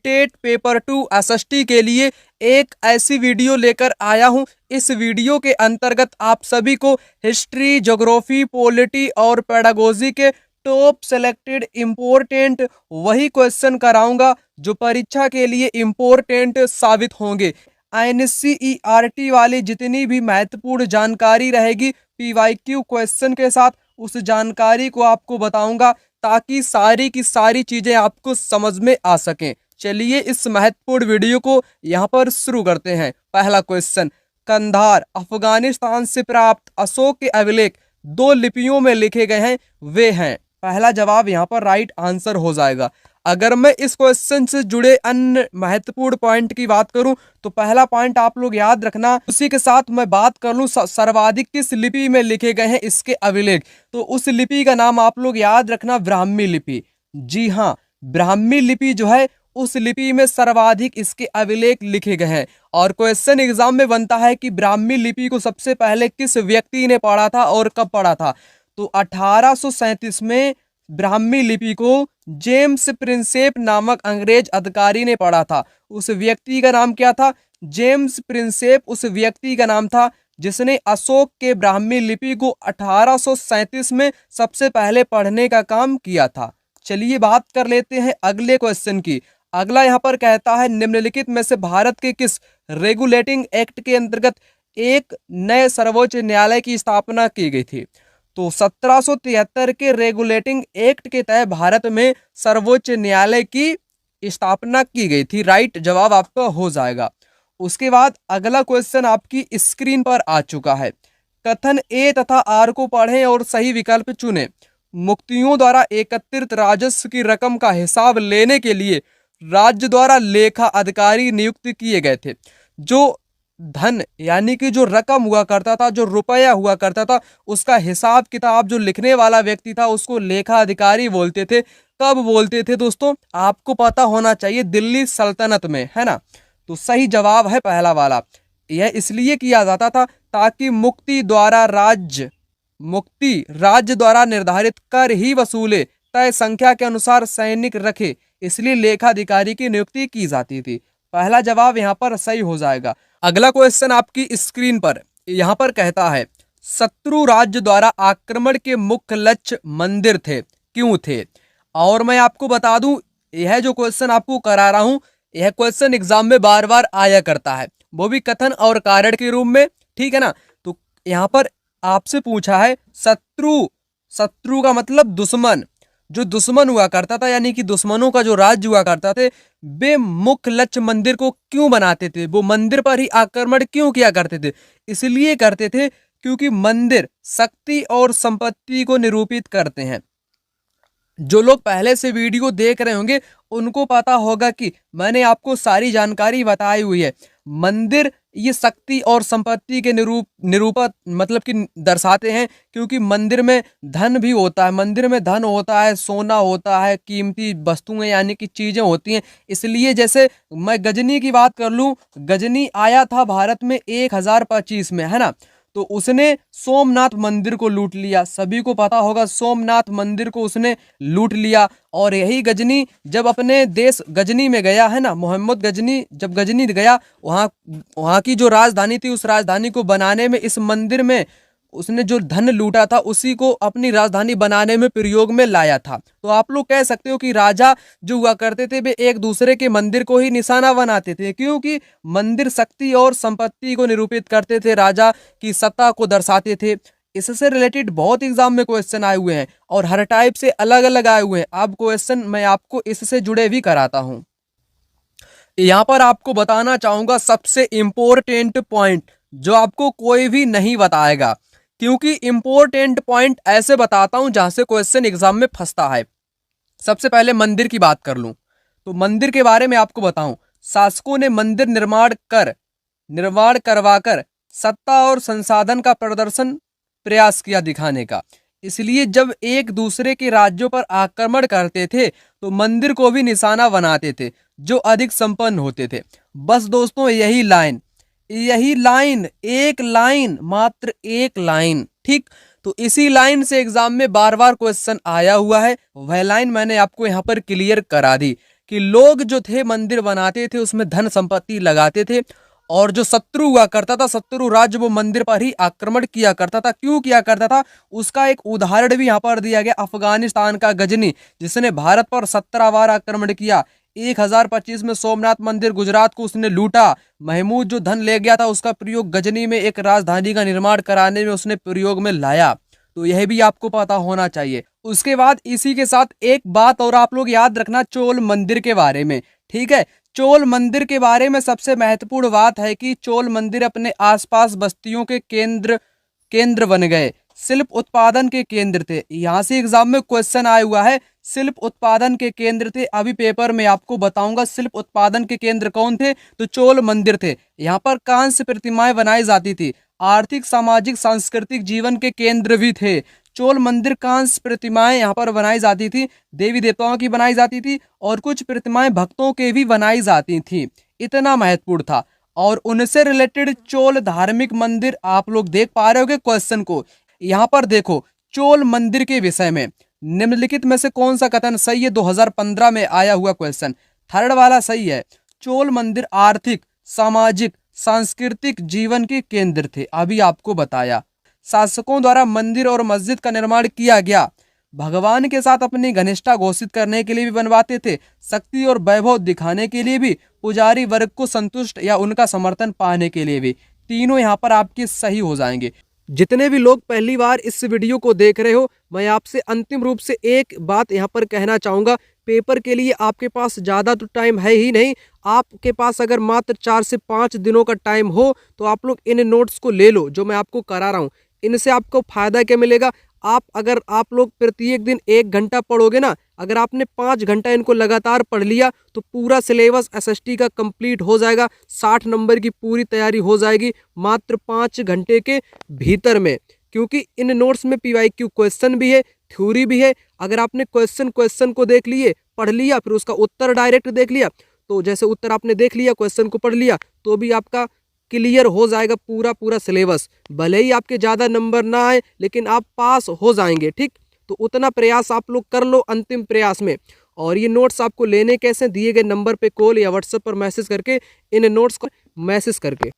TET paper 2 SST के लिए एक ऐसी वीडियो लेकर आया हूं। इस वीडियो के अंतर्गत आप सभी को हिस्ट्री, ज्योग्राफी, पॉलिटी और पेडागोजी के टॉप सेलेक्टेड इम्पोर्टेंट वही क्वेश्चन कराऊंगा जो परीक्षा के लिए इम्पोर्टेंट साबित होंगे। एनसीईआरटी वाली जितनी भी महत्वपूर्ण जानकारी रहेगी पीवाईक्यू क्वेश्चन के साथ उस जानकारी को आपको बताऊंगा ताकि सारी की सारी चीजें आपको समझ में आ सकें। चलिए इस महत्वपूर्ण वीडियो को यहाँ पर शुरू करते हैं। पहला क्वेश्चन, कंधार अफगानिस्तान से प्राप्त अशोक के अभिलेख 2 लिपियों में लिखे गए हैं, वे हैं। पहला जवाब यहाँ पर राइट आंसर हो जाएगा। अगर मैं इस क्वेश्चन से जुड़े अन्य महत्वपूर्ण पॉइंट की बात करूं तो पहला पॉइंट आप लोग याद रखना। उसी के साथ मैं बात कर लूं सर्वाधिक किस लिपि में लिखे गए हैं इसके अभिलेख, तो उस लिपि का नाम आप लोग याद रखना, ब्राह्मी लिपि। जी हाँ, ब्राह्मी लिपि जो है उस लिपि में सर्वाधिक इसके अभिलेख लिखे गए हैं। और क्वेश्चन एग्जाम में बनता है कि ब्राह्मी लिपि को सबसे पहले किस व्यक्ति ने पढ़ा था और कब पढ़ा था, तो 1837 में ब्राह्मी लिपि को जेम्स प्रिंसेप नामक अंग्रेज अधिकारी ने पढ़ा था। उस व्यक्ति का नाम क्या था? जेम्स प्रिंसेप उस व्यक्ति का नाम था जिसने अशोक के ब्राह्मी लिपि को 1837 में सबसे पहले पढ़ने का काम किया था। चलिए बात कर लेते हैं अगले क्वेश्चन की। अगला यहाँ पर कहता है निम्नलिखित में से भारत के किस रेगुलेटिंग एक्ट के अंतर्गत एक नए सर्वोच्च न्यायालय की स्थापना की गई थी, तो 1773 के रेगुलेटिंग एक्ट के तहत भारत में सर्वोच्च न्यायालय की स्थापना की गई थी। राइट जवाब आपका हो जाएगा। उसके बाद अगला क्वेश्चन आपकी स्क्रीन पर आ चुका है। कथन ए तथा आर को पढ़ें और सही विकल्प चुनें। मुक्तियों द्वारा एकत्रित राजस्व की रकम का हिसाब लेने के लिए राज्य द्वारा लेखा अधिकारी नियुक्त किए गए थे। जो धन यानी कि जो रकम हुआ करता था, जो रुपया हुआ करता था, उसका हिसाब किताब जो लिखने वाला व्यक्ति था उसको लेखा अधिकारी बोलते थे। कब बोलते थे दोस्तों? आपको पता होना चाहिए, दिल्ली सल्तनत में, है ना। तो सही जवाब है पहला वाला। यह इसलिए किया जाता था ताकि मुक्ति राज्य द्वारा निर्धारित कर ही वसूले, तय संख्या के अनुसार सैनिक रखे, इसलिए लेखाधिकारी की नियुक्ति की जाती थी। पहला जवाब यहाँ पर सही हो जाएगा। अगला क्वेश्चन आपकी स्क्रीन पर यहाँ पर कहता है शत्रु राज्य द्वारा आक्रमण के मुख्य लक्ष्य मंदिर थे, क्यों थे? और मैं आपको बता दूं, यह जो क्वेश्चन आपको करा रहा हूं यह क्वेश्चन एग्जाम में बार बार आया करता है, वो भी कथन और कारण के रूप में, ठीक है ना। तो यहाँ पर आपसे पूछा है शत्रु का मतलब दुश्मन, जो दुश्मन हुआ करता था यानी कि दुश्मनों का जो राज्य हुआ करता थे, वे मुख्य लक्ष्य मंदिर को क्यों बनाते थे, वो मंदिर पर ही आक्रमण क्यों किया करते थे? इसलिए करते थे क्योंकि मंदिर शक्ति और संपत्ति को निरूपित करते हैं। जो लोग पहले से वीडियो देख रहे होंगे उनको पता होगा कि मैंने आपको सारी जानकारी बताई हुई है। मंदिर ये शक्ति और संपत्ति के निरूपत मतलब कि दर्शाते हैं, क्योंकि मंदिर में धन भी होता है, मंदिर में धन होता है, सोना होता है, कीमती वस्तुएं यानी कि चीजें होती हैं। इसलिए जैसे मैं गजनी की बात कर लूं, गजनी आया था भारत में 1025 में, है ना। तो उसने सोमनाथ मंदिर को लूट लिया, सभी को पता होगा सोमनाथ मंदिर को उसने लूट लिया। और यही गजनी जब अपने देश गजनी में गया, है ना, मोहम्मद गजनी जब गजनी गया, वहाँ की जो राजधानी थी उस राजधानी को बनाने में, इस मंदिर में उसने जो धन लूटा था उसी को अपनी राजधानी बनाने में प्रयोग में लाया था। तो आप लोग कह सकते हो कि राजा जो हुआ करते थे वे एक दूसरे के मंदिर को ही निशाना बनाते थे, क्योंकि मंदिर शक्ति और संपत्ति को निरूपित करते थे, राजा की सत्ता को दर्शाते थे। इससे रिलेटेड बहुत एग्जाम में क्वेश्चन आए हुए हैं और हर टाइप से अलग अलग आए हुए हैं। अब क्वेश्चन मैं आपको इससे जुड़े भी कराता हूँ। यहाँ पर आपको बताना चाहूंगा सबसे इंपॉर्टेंट पॉइंट जो आपको कोई भी नहीं बताएगा, क्योंकि इंपॉर्टेंट पॉइंट ऐसे बताता हूं जहां से क्वेश्चन एग्जाम में फंसता है। सबसे पहले मंदिर की बात कर लूं तो मंदिर के बारे में आपको बताऊं, शासकों ने मंदिर निर्माण करवाकर सत्ता और संसाधन का प्रदर्शन प्रयास किया दिखाने का। इसलिए जब एक दूसरे के राज्यों पर आक्रमण करते थे तो मंदिर को भी निशाना बनाते थे जो अधिक संपन्न होते थे। बस दोस्तों यही लाइन, एक लाइन, मात्र एक लाइन, ठीक। तो इसी लाइन से एग्जाम में बार बार क्वेश्चन आया हुआ है, वह लाइन मैंने आपको यहाँ पर क्लियर करा दी कि लोग जो थे मंदिर बनाते थे, उसमें धन संपत्ति लगाते थे, और जो शत्रु हुआ करता था, शत्रु राज्य, वो मंदिर पर ही आक्रमण किया करता था। क्यों किया करता था, उसका एक उदाहरण भी यहाँ पर दिया गया। अफगानिस्तान का गजनी, जिसने भारत पर 17 बार आक्रमण किया। 1025 में सोमनाथ मंदिर गुजरात को उसने लूटा। महमूद जो धन ले गया था, उसका प्रयोग गजनी में एक राजधानी का निर्माण कराने में उसने प्रयोग में लाया। तो यह भी आपको पता होना चाहिए। उसके बाद इसी के साथ एक बात और आप लोग याद रखना चोल मंदिर के बारे में, ठीक है। चोल मंदिर के बारे में सबसे महत्वपूर्ण बात है कि चोल मंदिर अपने आसपास बस्तियों के केंद्र बन गए, शिल्प उत्पादन के केंद्र थे। यहाँ से एग्जाम में क्वेश्चन आया हुआ है, शिल्प उत्पादन के केंद्र थे। अभी पेपर में आपको बताऊंगा शिल्प उत्पादन के केंद्र कौन थे, तो चोल मंदिर थे। यहाँ पर कांस्य प्रतिमाएं बनाई जाती थी। आर्थिक, सामाजिक, सांस्कृतिक जीवन के केंद्र भी थे। चोल मंदिर कांस्य प्रतिमाएं यहाँ पर बनाई जाती थी, देवी देवताओं की बनाई जाती थी, और कुछ प्रतिमाएं भक्तों के भी बनाई जाती थी। इतना महत्वपूर्ण था। और उनसे रिलेटेड चोल धार्मिक मंदिर आप लोग देख पा रहे होगे क्वेश्चन को। यहाँ पर देखो, चोल मंदिर के विषय में निम्नलिखित में से कौन सा कथन सही है। 2015 में आया हुआ क्वेश्चन, थर्ड वाला सही है। चोल मंदिर आर्थिक, सामाजिक, सांस्कृतिक जीवन के केंद्र थे। अभी आपको बताया। शासकों द्वारा मंदिर और मस्जिद का निर्माण किया गया। भगवान के साथ अपनी घनिष्ठता घोषित करने के लिए भी बनवाते थे, शक्ति और वैभव दिखाने के लिए भी, पुजारी वर्ग को संतुष्ट या उनका समर्थन पाने के लिए भी। तीनों यहाँ पर आपके सही हो जाएंगे। जितने भी लोग पहली बार इस वीडियो को देख रहे हो, मैं आपसे अंतिम रूप से एक बात यहाँ पर कहना चाहूँगा। पेपर के लिए आपके पास ज़्यादा तो टाइम है ही नहीं। आपके पास अगर मात्र 4 से 5 दिनों का टाइम हो तो आप लोग इन नोट्स को ले लो जो मैं आपको करा रहा हूँ। इनसे आपको फायदा क्या मिलेगा, अगर आप लोग प्रत्येक दिन 1 घंटा पढ़ोगे ना, अगर आपने 5 घंटा इनको लगातार पढ़ लिया तो पूरा सिलेबस एसएसटी का कंप्लीट हो जाएगा। 60 नंबर की पूरी तैयारी हो जाएगी मात्र 5 घंटे के भीतर में। क्योंकि इन नोट्स में पीवाईक्यू क्वेश्चन भी है, थ्योरी भी है। अगर आपने क्वेश्चन को देख लिए, पढ़ लिया, फिर उसका उत्तर डायरेक्ट देख लिया, तो जैसे उत्तर आपने देख लिया, क्वेश्चन को पढ़ लिया, तो भी आपका क्लियर हो जाएगा पूरा सिलेबस। भले ही आपके ज़्यादा नंबर ना आए, लेकिन आप पास हो जाएंगे, ठीक। तो उतना प्रयास आप लोग कर लो अंतिम प्रयास में। और ये नोट्स आपको लेने कैसे, दिए गए नंबर पे कॉल या व्हाट्सएप पर मैसेज करके, इन नोट्स को मैसेज करके।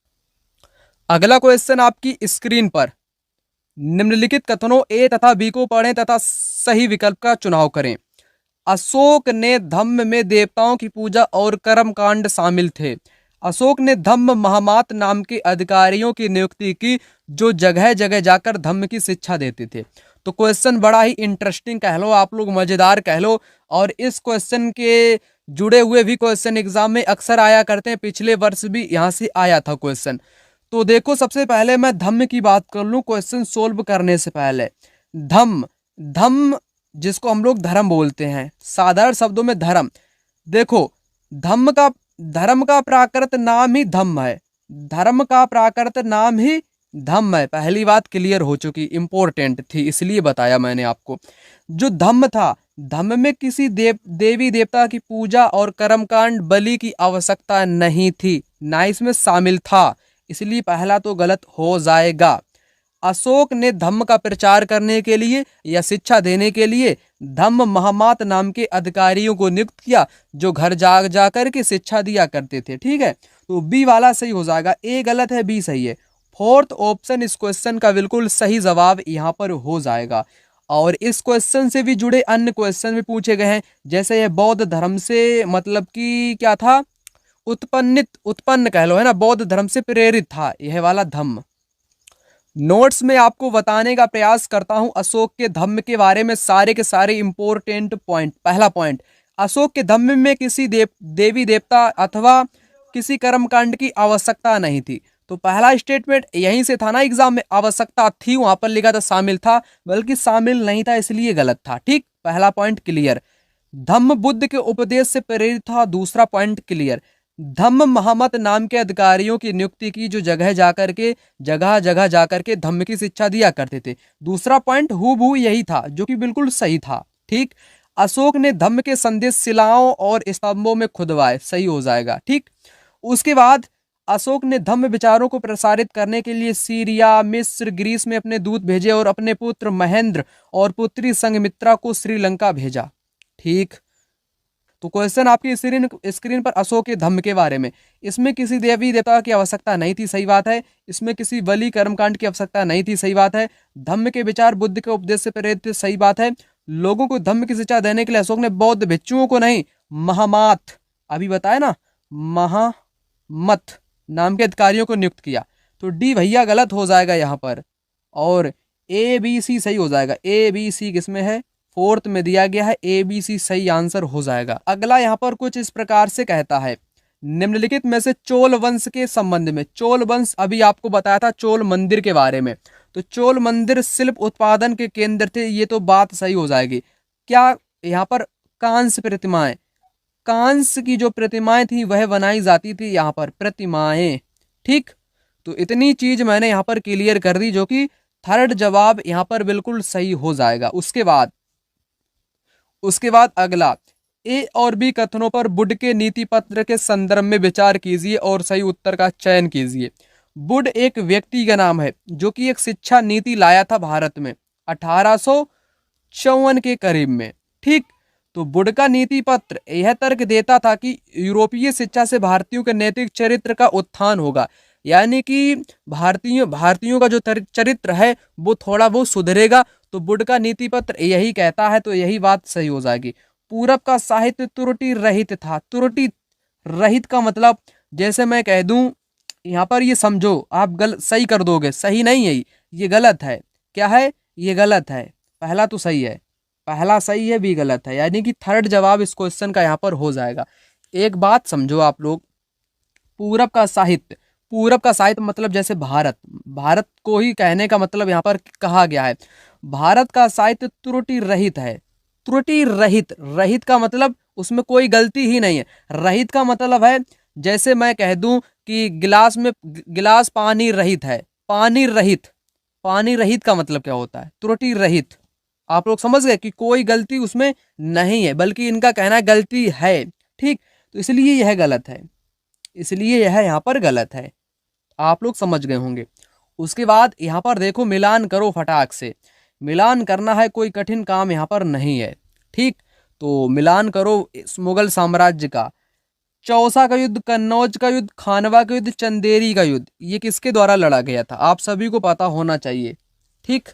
अगला क्वेश्चन आपकी स्क्रीन पर, निम्नलिखित कथनों ए तथा बी को पढ़ें तथा सही विकल्प का चुनाव करें। अशोक ने धम्म में देवताओं की पूजा और कर्म कांड शामिल थे। अशोक ने धम्म महामात नाम के अधिकारियों की नियुक्ति की, जो जगह जगह जाकर धम्म की शिक्षा देते थे। तो क्वेश्चन बड़ा ही इंटरेस्टिंग कह लो, आप लोग मजेदार कह लो। और इस क्वेश्चन के जुड़े हुए भी क्वेश्चन एग्जाम में अक्सर आया करते हैं। पिछले वर्ष भी यहाँ से आया था क्वेश्चन। तो देखो, सबसे पहले मैं धम्म की बात कर लूं क्वेश्चन सोल्व करने से पहले। धम्म जिसको हम लोग धर्म बोलते हैं, साधारण शब्दों में धर्म। देखो, धर्म का प्राकृत नाम ही धम्म है। धर्म का प्राकृत नाम ही धम्म है। पहली बात क्लियर हो चुकी, इंपॉर्टेंट थी इसलिए बताया मैंने आपको। जो धम्म था, धम्म में किसी देवी देवता की पूजा और कर्मकांड, बलि की आवश्यकता नहीं थी, ना इसमें शामिल था। इसलिए पहला तो गलत हो जाएगा। अशोक ने धम्म का प्रचार करने के लिए या शिक्षा देने के लिए धम्म महामात नाम के अधिकारियों को नियुक्त किया, जो घर जा कर के शिक्षा दिया करते थे, ठीक है। तो बी वाला सही हो जाएगा। ए गलत है, बी सही है। फोर्थ ऑप्शन इस क्वेश्चन का बिल्कुल सही जवाब यहाँ पर हो जाएगा। और इस क्वेश्चन से भी जुड़े अन्य क्वेश्चन भी पूछे गए हैं, जैसे यह बौद्ध धर्म से मतलब कि क्या था, उत्पन्न कह लो, है ना, बौद्ध धर्म से प्रेरित था यह वाला धम्म। नोट्स में आपको बताने का प्रयास करता हूं अशोक के धम्म के बारे में सारे के सारे इंपॉर्टेंट पॉइंट। पहला पॉइंट, अशोक के धम्म में किसी देवी देवता अथवा किसी कर्मकांड की आवश्यकता नहीं थी। तो पहला स्टेटमेंट यहीं से था ना एग्जाम में, आवश्यकता थी वहां पर लिखा था शामिल था, बल्कि शामिल नहीं था, इसलिए गलत था, ठीक। पहला पॉइंट क्लियर। धम्म बुद्ध के उपदेश से प्रेरित था, दूसरा पॉइंट क्लियर। धम्म महामत नाम के अधिकारियों की नियुक्ति की, जो जगह जगह जाकर के धम्म की शिक्षा दिया करते थे, दूसरा पॉइंट हूबहू यही था, जो कि बिल्कुल सही था, ठीक। अशोक ने धम्म के संदेश शिलाओं और स्तंभों में खुदवाए, सही हो जाएगा, ठीक। उसके बाद अशोक ने धम्म विचारों को प्रसारित करने के लिए सीरिया, मिस्र, ग्रीस में अपने दूत भेजे और अपने पुत्र महेंद्र और पुत्री संघमित्रा को श्रीलंका भेजा, ठीक। तो क्वेश्चन आपकी स्क्रीन पर अशोक के धम्म के बारे में। इसमें किसी देवी देवता की आवश्यकता नहीं थी, सही बात है। इसमें किसी बलि कर्मकांड की आवश्यकता नहीं थी, सही बात है। धम्म के विचार बुद्ध के उपदेश से प्रेरित थे, सही बात है। लोगों को धम्म की शिक्षा देने के लिए अशोक ने बौद्ध भिक्षुओं को नहीं, महामाथ, अभी बताया ना, महामथ नाम के अधिकारियों को नियुक्त किया। तो डी भैया गलत हो जाएगा यहाँ पर, और ए बी सी सही हो जाएगा। ए बी सी किसमें है, फोर्थ में दिया गया है, ए बी सी सही आंसर हो जाएगा। अगला यहाँ पर कुछ इस प्रकार से कहता है, निम्नलिखित में से चोल वंश के संबंध में, चोल वंश अभी आपको बताया था चोल मंदिर के बारे में, तो चोल मंदिर शिल्प उत्पादन के केंद्र थे, ये तो बात सही हो जाएगी। क्या यहाँ पर कांस्य प्रतिमाएं, कांस्य की जो प्रतिमाएं थी वह बनाई जाती थी यहाँ पर, प्रतिमाएं, ठीक। तो इतनी चीज मैंने यहाँ पर क्लियर कर दी, जो कि थर्ड जवाब यहाँ पर बिल्कुल सही हो जाएगा। उसके बाद अगला, ए और बी कथनों पर वुड के नीति पत्र के संदर्भ में विचार कीजिए और सही उत्तर का चयन कीजिए। वुड एक व्यक्ति का नाम है जो कि एक शिक्षा नीति लाया था भारत में 1854 के करीब में, ठीक। तो वुड का नीति पत्र यह तर्क देता था कि यूरोपीय शिक्षा से भारतीयों के नैतिक चरित्र का उत्थान होगा, यानी कि भारतीयों का जो चरित्र है वो थोड़ा बहुत सुधरेगा। तो वुड का नीति पत्र यही कहता है, तो यही बात सही हो जाएगी। पूरब का साहित्य त्रुटि रहित था, त्रुटि रहित का मतलब जैसे मैं कह दूं यहाँ पर, ये समझो आप सही कर दोगे, सही नहीं है, ये गलत है। क्या है, ये गलत है। पहला तो सही है, पहला सही है, बी गलत है, यानी कि थर्ड जवाब इस क्वेश्चन का यहाँ पर हो जाएगा। एक बात समझो आप लोग, पूरब का साहित्य मतलब जैसे भारत को ही कहने का मतलब यहाँ पर कहा गया है। भारत का साहित्य त्रुटि रहित है, त्रुटि रहित, रहित का मतलब उसमें कोई गलती ही नहीं है। रहित का मतलब है जैसे मैं कह दूं कि गिलास पानी रहित है, पानी रहित का मतलब क्या होता है, त्रुटि रहित। आप लोग समझ गए कि कोई गलती उसमें नहीं है, बल्कि इनका कहना गलती है, ठीक। तो इसलिए यह गलत है, इसलिए यह यहाँ पर गलत है, आप लोग समझ गए होंगे। उसके बाद यहाँ पर देखो, मिलान करो फटाक से, मिलान करना है, कोई कठिन काम यहाँ पर नहीं है, ठीक। तो मिलान करो मुगल साम्राज्य का, चौसा का युद्ध, कन्नौज का युद्ध, खानवा का युद्ध, चंदेरी का युद्ध, ये किसके द्वारा लड़ा गया था, आप सभी को पता होना चाहिए, ठीक।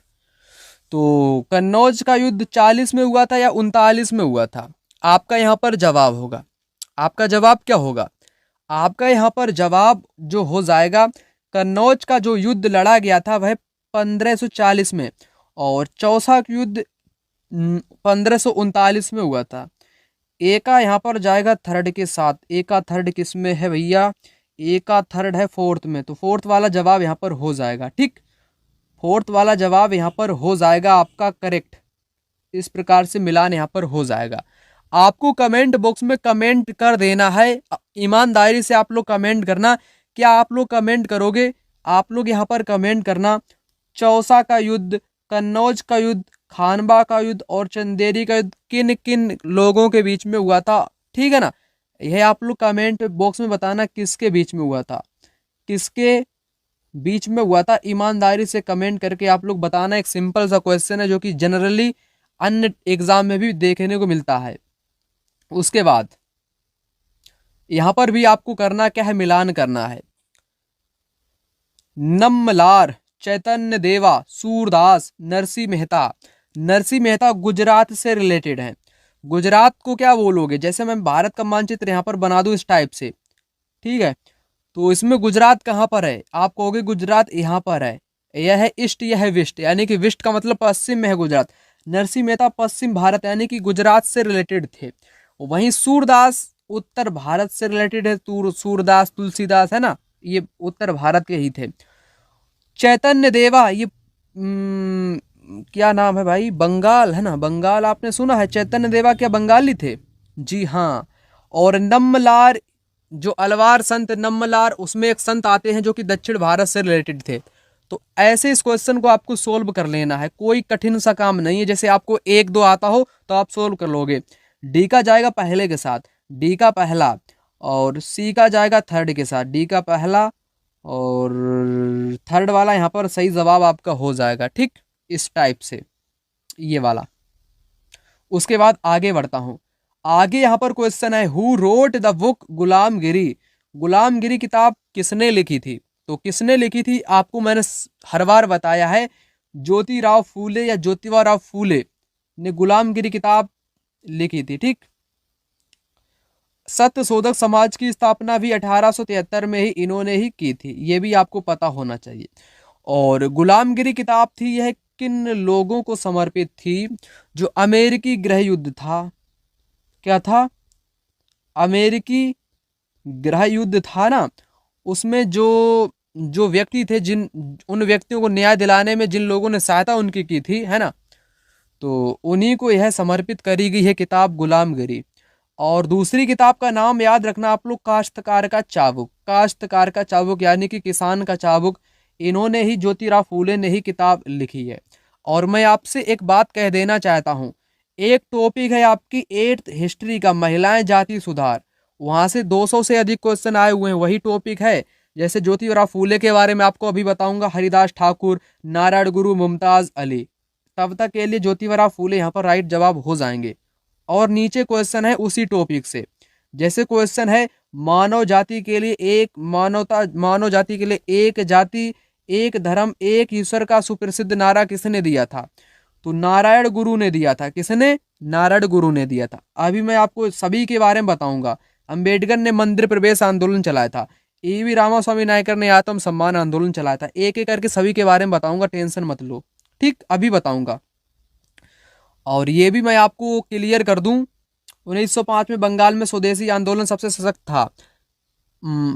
तो कन्नौज का युद्ध 40 में हुआ था या 39 में हुआ था, आपका यहाँ पर जवाब होगा। आपका जवाब क्या होगा, आपका यहाँ पर जवाब जो हो जाएगा, कन्नौज का जो युद्ध लड़ा गया था वह 1540 में, और चौसा युद्ध 1539 में हुआ था। ए का यहाँ पर जाएगा थर्ड के साथ, ए का थर्ड किस में है भैया, ए का थर्ड है फोर्थ में, तो फोर्थ वाला जवाब यहाँ पर हो जाएगा, ठीक। फोर्थ वाला जवाब यहाँ पर हो जाएगा आपका करेक्ट। इस प्रकार से मिलान यहाँ पर हो जाएगा। आपको कमेंट बॉक्स में कमेंट कर देना है, ईमानदारी से आप लोग कमेंट करना। क्या आप लोग कमेंट करोगे, आप लोग यहाँ पर कमेंट करना, चौसा का युद्ध, कन्नौज का युद्ध, खानवा का युद्ध और चंदेरी का युद्ध किन किन लोगों के बीच में हुआ था, ठीक है ना। यह आप लोग कमेंट बॉक्स में बताना किसके बीच में हुआ था, किसके बीच में हुआ था, ईमानदारी से कमेंट करके आप लोग बताना। एक सिंपल सा क्वेश्चन है जो कि जनरली अन्य एग्जाम में भी देखने को मिलता है। उसके बाद यहां पर भी आपको करना क्या है, मिलान करना है। नम्मलार, चैतन्य देवा, सूरदास, नरसिंह मेहता गुजरात से रिलेटेड है। गुजरात को क्या बोलोगे, जैसे मैं भारत का मानचित्र यहाँ पर बना दूं इस टाइप से, ठीक है। तो इसमें गुजरात कहाँ पर है, आप कहोगे गुजरात यहाँ पर है, यह है ईस्ट, यह है वेस्ट, यानी कि वेस्ट का मतलब पश्चिम में है गुजरात। नरसिंह मेहता पश्चिम भारत यानी कि गुजरात से रिलेटेड थे। वहीं सूरदास उत्तर भारत से रिलेटेड है, सूरदास तुलसीदास है ना, ये उत्तर भारत के ही थे। चैतन्य देवा ये क्या नाम है भाई, बंगाल है ना, बंगाल आपने सुना है। चैतन्य देवा क्या बंगाली थे, जी हाँ। और नम्मलार जो अलवार संत नम्मलार, उसमें एक संत आते हैं जो कि दक्षिण भारत से रिलेटेड थे। तो ऐसे इस क्वेश्चन को आपको सोल्व कर लेना है, कोई कठिन सा काम नहीं है। जैसे आपको एक दो आता हो तो आप सोल्व कर लोगे। डी का जाएगा पहले के साथ, डी का पहला, और सी का जाएगा थर्ड के साथ, डी का पहला और थर्ड वाला यहाँ पर सही जवाब आपका हो जाएगा, ठीक, इस टाइप से ये वाला। उसके बाद आगे बढ़ता हूँ। आगे यहाँ पर क्वेश्चन है, हु रोट द बुक गुलामगिरी। गुलामगिरी किताब किसने लिखी थी? तो किसने लिखी थी आपको मैंने हर बार बताया है, ज्योतिराव फूले या ज्योतिबा फूले ने गुलामगिरी किताब लिखी थी। ठीक, सत्य शोधक समाज की स्थापना भी 1873 में ही इन्होंने ही की थी, ये भी आपको पता होना चाहिए। और गुलामगिरी किताब थी यह किन लोगों को समर्पित थी? जो अमेरिकी गृह युद्ध था, क्या था? अमेरिकी गृह युद्ध था ना, उसमें जो जो व्यक्ति थे, जिन उन व्यक्तियों को न्याय दिलाने में जिन लोगों ने सहायता उनकी की थी, है ना, तो उन्हीं को यह समर्पित करी गई है किताब गुलामगिरी। और दूसरी किताब का नाम याद रखना आप लोग, काश्तकार का चाबुक। काश्तकार का चाबुक यानी कि किसान का चाबुक, इन्होंने ही, ज्योतिराव फूले ने ही किताब लिखी है। और मैं आपसे एक बात कह देना चाहता हूँ, एक टॉपिक है आपकी 8th हिस्ट्री का, महिलाएं जाति सुधार, वहां से 200 से अधिक क्वेश्चन आए हुए हैं, वही टॉपिक है। जैसे ज्योतिराव फूले के बारे में आपको अभी बताऊंगा, हरिदास ठाकुर, नारायण गुरु, मुमताज अली, तब तक के लिए ज्योतिराव फूले यहाँ पर राइट जवाब हो जाएंगे। और नीचे क्वेश्चन है उसी टॉपिक से, जैसे क्वेश्चन है, मानव जाति के लिए एक मानव जाति के लिए एक जाति, एक धर्म, एक ईश्वर का सुप्रसिद्ध नारा किसने दिया था? तो नारायण गुरु ने दिया था। किसने? नारायण गुरु ने दिया था। अभी मैं आपको सभी के बारे में बताऊंगा। अंबेडकर ने मंदिर प्रवेश आंदोलन चलाया था, ईवी रामास्वामी नायकर ने आत्म सम्मान आंदोलन चलाया था। एक एक करके सभी के बारे में बताऊंगा, टेंशन मत लो। ठीक, अभी बताऊंगा। और ये भी मैं आपको क्लियर कर दूं, 1905 में बंगाल में स्वदेशी आंदोलन सबसे सशक्त था।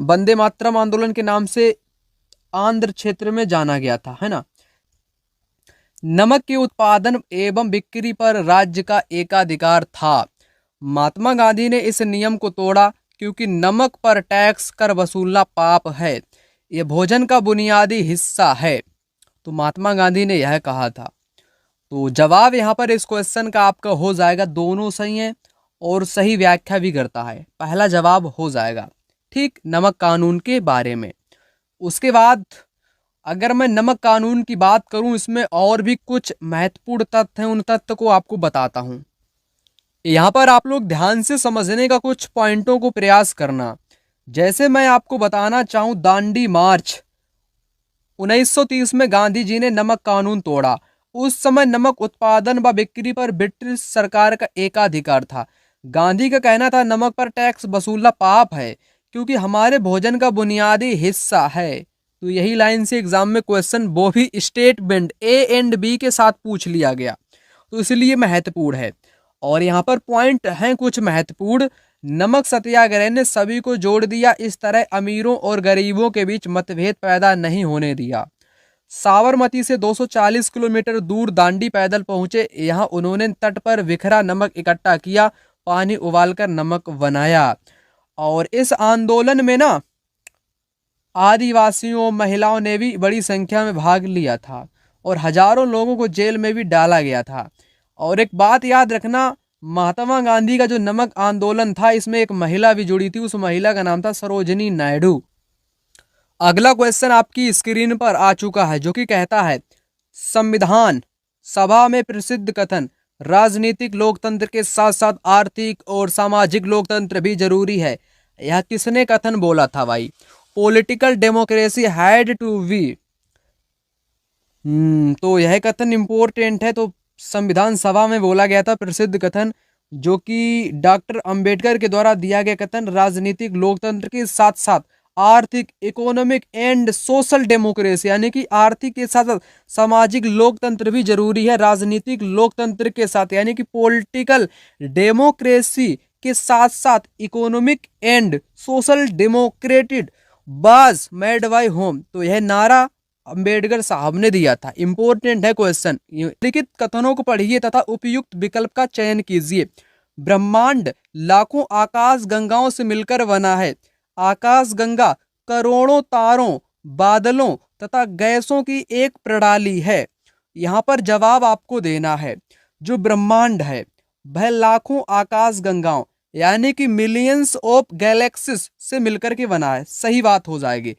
वंदे मातरम आंदोलन के नाम से आंध्र क्षेत्र में जाना गया था, है ना। नमक के उत्पादन एवं बिक्री पर राज्य का एकाधिकार था। महात्मा गांधी ने इस नियम को तोड़ा क्योंकि नमक पर टैक्स कर वसूलना पाप है, यह भोजन का बुनियादी हिस्सा है। तो महात्मा गांधी ने यह कहा था। तो जवाब यहाँ पर इस क्वेश्चन का आपका हो जाएगा, दोनों सही है और सही व्याख्या भी करता है, पहला जवाब हो जाएगा। ठीक, नमक कानून के बारे में। उसके बाद अगर मैं नमक कानून की बात करूं, इसमें और भी कुछ महत्वपूर्ण तथ्य हैं, उन तथ्य को आपको बताता हूं। यहाँ पर आप लोग ध्यान से समझने का कुछ पॉइंटों को प्रयास करना। जैसे मैं आपको बताना चाहूं, दांडी मार्च 1930 में गांधी जी ने नमक कानून तोड़ा। उस समय नमक उत्पादन व बिक्री पर ब्रिटिश सरकार का एकाधिकार था। गांधी का कहना था नमक पर टैक्स वसूलना पाप है क्योंकि हमारे भोजन का बुनियादी हिस्सा है। तो यही लाइन से एग्जाम में क्वेश्चन, वो भी स्टेटमेंट ए एंड बी के साथ पूछ लिया गया, तो इसलिए महत्वपूर्ण है। और यहाँ पर पॉइंट हैं कुछ महत्वपूर्ण। नमक सत्याग्रह ने सभी को जोड़ दिया, इस तरह अमीरों और गरीबों के बीच मतभेद पैदा नहीं होने दिया। साबरमती से 240 किलोमीटर दूर दांडी पैदल पहुंचे। यहाँ उन्होंने तट पर बिखरा नमक इकट्ठा किया, पानी उबालकर नमक बनाया। और इस आंदोलन में ना आदिवासियों, महिलाओं ने भी बड़ी संख्या में भाग लिया था और हजारों लोगों को जेल में भी डाला गया था। और एक बात याद रखना, महात्मा गांधी का जो नमक आंदोलन था, इसमें एक महिला भी जुड़ी थी, उस महिला का नाम था सरोजिनी नायडू। अगला क्वेश्चन आपकी स्क्रीन पर आ चुका है, जो कि कहता है, संविधान सभा में प्रसिद्ध कथन, राजनीतिक लोकतंत्र के साथ साथ आर्थिक और सामाजिक लोकतंत्र भी जरूरी है, यह किसने कथन बोला था भाई? Political democracy had to be. तो यह कथन इंपॉर्टेंट है। तो संविधान सभा में बोला गया था प्रसिद्ध कथन, जो कि डॉक्टर अंबेडकर के द्वारा दिया गया कथन, राजनीतिक लोकतंत्र के साथ साथ आर्थिक, इकोनॉमिक एंड सोशल डेमोक्रेसी, यानी कि आर्थिक के साथ साथ सामाजिक लोकतंत्र भी जरूरी है। राजनीतिक लोकतंत्र के साथ यानी कि पॉलिटिकल डेमोक्रेसी के साथ साथ economic and social democratic was made by whom. तो यह नारा अंबेडकर साहब ने दिया था। इंपॉर्टेंट है क्वेश्चन। लिखित कथनों को पढ़िए तथा उपयुक्त विकल्प का चयन कीजिए। ब्रह्मांड लाखों आकाश गंगाओं से मिलकर बना है। आकाश गंगा करोड़ों तारों, बादलों तथा गैसों की एक प्रणाली है। यहाँ पर जवाब आपको देना है, जो ब्रह्मांड है वह लाखों आकाश गंगाओं यानी कि मिलियंस ऑफ गैलेक्सीज से मिलकर के बना है, सही बात हो जाएगी।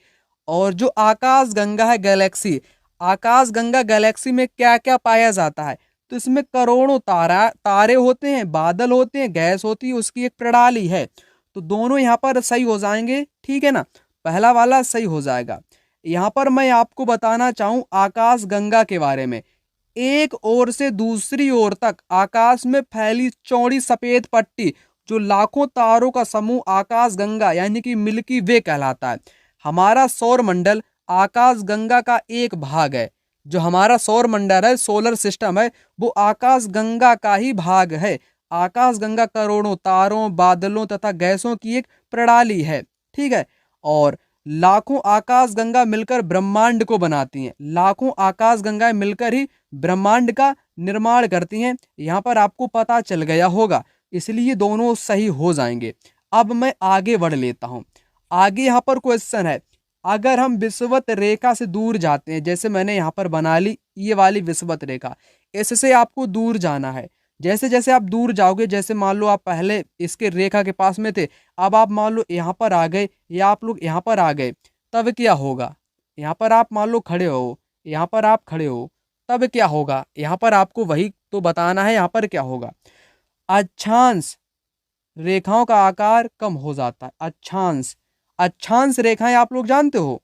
और जो आकाश गंगा है गैलेक्सी, आकाश गंगा गैलेक्सी में क्या क्या पाया जाता है? तो इसमें करोड़ों तारे होते हैं, बादल होते हैं, गैस होती है, उसकी एक प्रणाली है। तो दोनों यहाँ पर सही हो जाएंगे, ठीक है ना, पहला वाला सही हो जाएगा। यहाँ पर मैं आपको बताना चाहूँ आकाश गंगा के बारे में। एक ओर से दूसरी ओर तक आकाश में फैली चौड़ी सफेद पट्टी जो लाखों तारों का समूह आकाश गंगा यानी कि मिल्की वे कहलाता है। हमारा सौर मंडल आकाश गंगा का एक भाग है। जो हमारा सौर मंडल है, सोलर सिस्टम है, वो आकाश गंगा का ही भाग है। आकाश गंगा करोड़ों तारों, बादलों तथा गैसों की एक प्रणाली है, ठीक है। और लाखों आकाश गंगा मिलकर ब्रह्मांड को बनाती हैं। लाखों आकाश गंगाएं मिलकर ही ब्रह्मांड का निर्माण करती हैं। यहाँ पर आपको पता चल गया होगा, इसलिए दोनों सही हो जाएंगे। अब मैं आगे बढ़ लेता हूँ। आगे यहाँ पर क्वेश्चन है, अगर हम विषुवत रेखा से दूर जाते हैं, जैसे मैंने यहाँ पर बना ली ये वाली विषुवत रेखा, इससे आपको दूर जाना है। जैसे जैसे आप दूर जाओगे, जैसे मान लो आप पहले इसके रेखा के पास में थे, अब आप मान लो यहाँ पर आ गए या आप लोग यहाँ पर आ गए, तब क्या होगा? यहाँ पर आप मान लो खड़े हो, यहाँ पर आप खड़े हो, तब क्या होगा? यहाँ पर आपको वही तो बताना है, यहाँ पर क्या होगा? अक्षांश रेखाओं का आकार कम हो जाता है। अक्षांश, अक्षांश रेखाएं आप लोग जानते हो,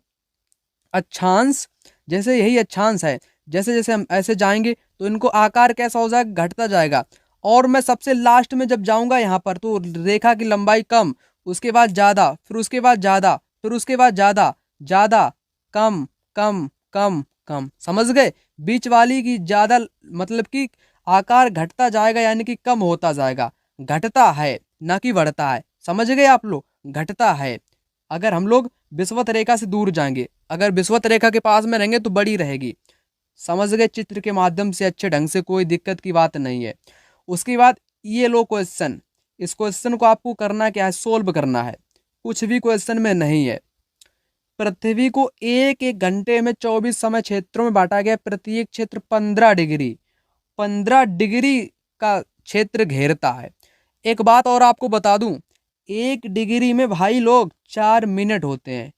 अक्षांश, जैसे यही अक्षांश है, जैसे जैसे हम ऐसे जाएंगे तो इनको आकार कैसा हो जाएगा? घटता जाएगा। और मैं सबसे लास्ट में जब जाऊंगा यहाँ पर तो रेखा की लंबाई कम, उसके बाद ज्यादा, फिर उसके बाद ज्यादा, फिर उसके बाद ज्यादा, ज्यादा, कम, कम, कम, कम, समझ गए? बीच वाली की ज्यादा, मतलब कि आकार घटता जाएगा यानी कि कम होता जाएगा। घटता है ना कि बढ़ता है, समझ गए आप लोग? घटता है। अगर हम लोग विषुवत रेखा से दूर जाएंगे, अगर विषुवत रेखा के पास में रहेंगे तो बड़ी रहेगी। समझ गए? चित्र के माध्यम से अच्छे ढंग से, कोई दिक्कत की बात नहीं है। उसके बाद ये लो क्वेश्चन, इस क्वेश्चन को आपको करना क्या है? सोल्व करना है, कुछ भी क्वेश्चन में नहीं है। पृथ्वी को एक एक घंटे में 24 समय क्षेत्रों में बांटा गया। प्रत्येक क्षेत्र 15 डिग्री, 15 डिग्री का क्षेत्र घेरता है। एक बात और आपको बता दूं, 1 डिग्री में भाई लोग 4 मिनट होते हैं।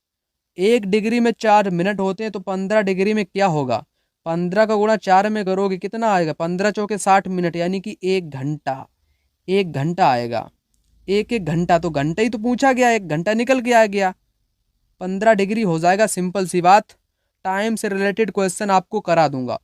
1 डिग्री में 4 मिनट होते हैं, तो 15 डिग्री में क्या होगा? 15 का गुणा 4 में करोगे कितना आएगा? 15 चौके 60 मिनट, यानी कि 1 घंटा। 1 घंटा आएगा। एक एक घंटा, तो घंटा ही तो पूछा गया, 1 घंटा निकल के आ गया, 15 डिग्री हो जाएगा। सिंपल सी बात। टाइम से रिलेटेड क्वेश्चन आपको करा दूंगा।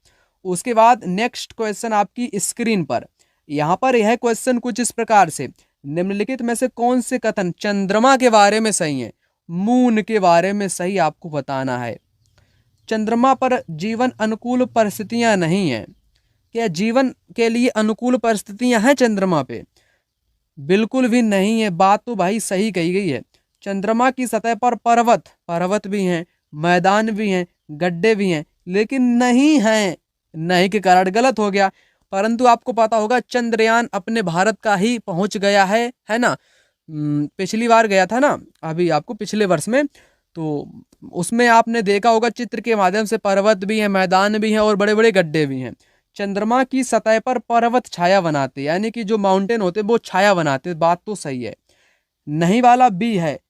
उसके बाद नेक्स्ट क्वेश्चन आपकी स्क्रीन पर, यहाँ पर यह क्वेश्चन कुछ इस प्रकार से, निम्नलिखित में से कौन से कथन चंद्रमा के बारे में सही है? मून के बारे में सही आपको बताना है। चंद्रमा पर जीवन अनुकूल परिस्थितियां नहीं है। क्या जीवन के लिए अनुकूल परिस्थितियां हैं चंद्रमा पे? बिल्कुल भी नहीं है। बात तो भाई सही कही गई है। चंद्रमा की सतह पर पर्वत भी हैं, मैदान भी हैं, गड्ढे भी हैं, लेकिन नहीं हैं। नहीं के कारण गलत हो गया। परंतु आपको पता होगा चंद्रयान अपने भारत का ही पहुंच गया है ना? पिछली बार गया था ना, अभी आपको पिछले वर्ष में, तो उसमें आपने देखा होगा चित्र के माध्यम से पर्वत भी हैं, मैदान भी हैं और बड़े बड़े गड्ढे भी हैं। चंद्रमा की सतह पर पर्वत छाया बनाते, यानी कि जो माउंटेन होते वो छाया बनाते। बात तो सही है। नहीं वाला बी है,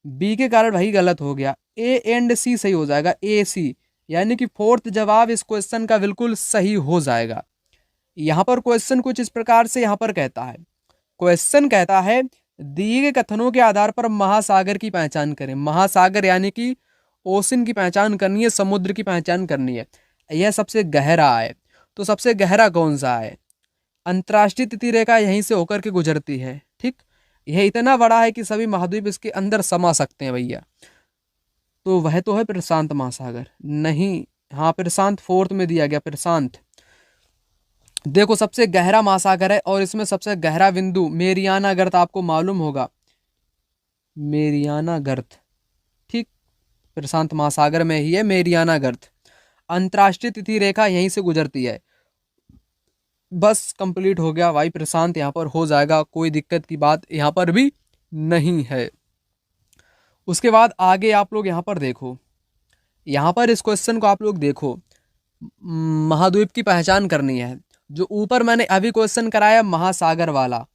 बी के कारण भाई गलत हो गया। ए एंड सी सही हो जाएगा, ए सी, यानी कि फोर्थ जवाब इस क्वेश्चन का बिल्कुल सही हो जाएगा। यहाँ पर क्वेश्चन कुछ इस प्रकार से यहाँ पर कहता है, क्वेश्चन कहता है दिए गए कथनों के आधार पर महासागर की पहचान करें। महासागर यानी कि ओशन की पहचान करनी है, समुद्र की पहचान करनी है। यह सबसे गहरा है, तो सबसे गहरा कौन सा है? अंतर्राष्ट्रीय तिथि रेखा यहीं से होकर के गुजरती है, ठीक। यह इतना बड़ा है कि सभी महाद्वीप इसके अंदर समा सकते हैं भैया। तो वह तो है प्रशांत महासागर। नहीं, हाँ प्रशांत फोर्थ में दिया गया, प्रशांत। देखो सबसे गहरा महासागर है और इसमें सबसे गहरा बिंदु मेरियाना गर्त, आपको मालूम होगा मेरियाना गर्त, ठीक। प्रशांत महासागर में ही है मेरियाना गर्त। अंतर्राष्ट्रीय तिथि रेखा यहीं से गुजरती है। बस कंप्लीट हो गया भाई, प्रशांत यहाँ पर हो जाएगा, कोई दिक्कत की बात यहाँ पर भी नहीं है। उसके बाद आगे आप लोग यहाँ पर देखो, यहाँ पर इस क्वेश्चन को आप लोग देखो, महाद्वीप की पहचान करनी है। जो ऊपर मैंने अभी क्वेश्चन कराया महासागर वाला,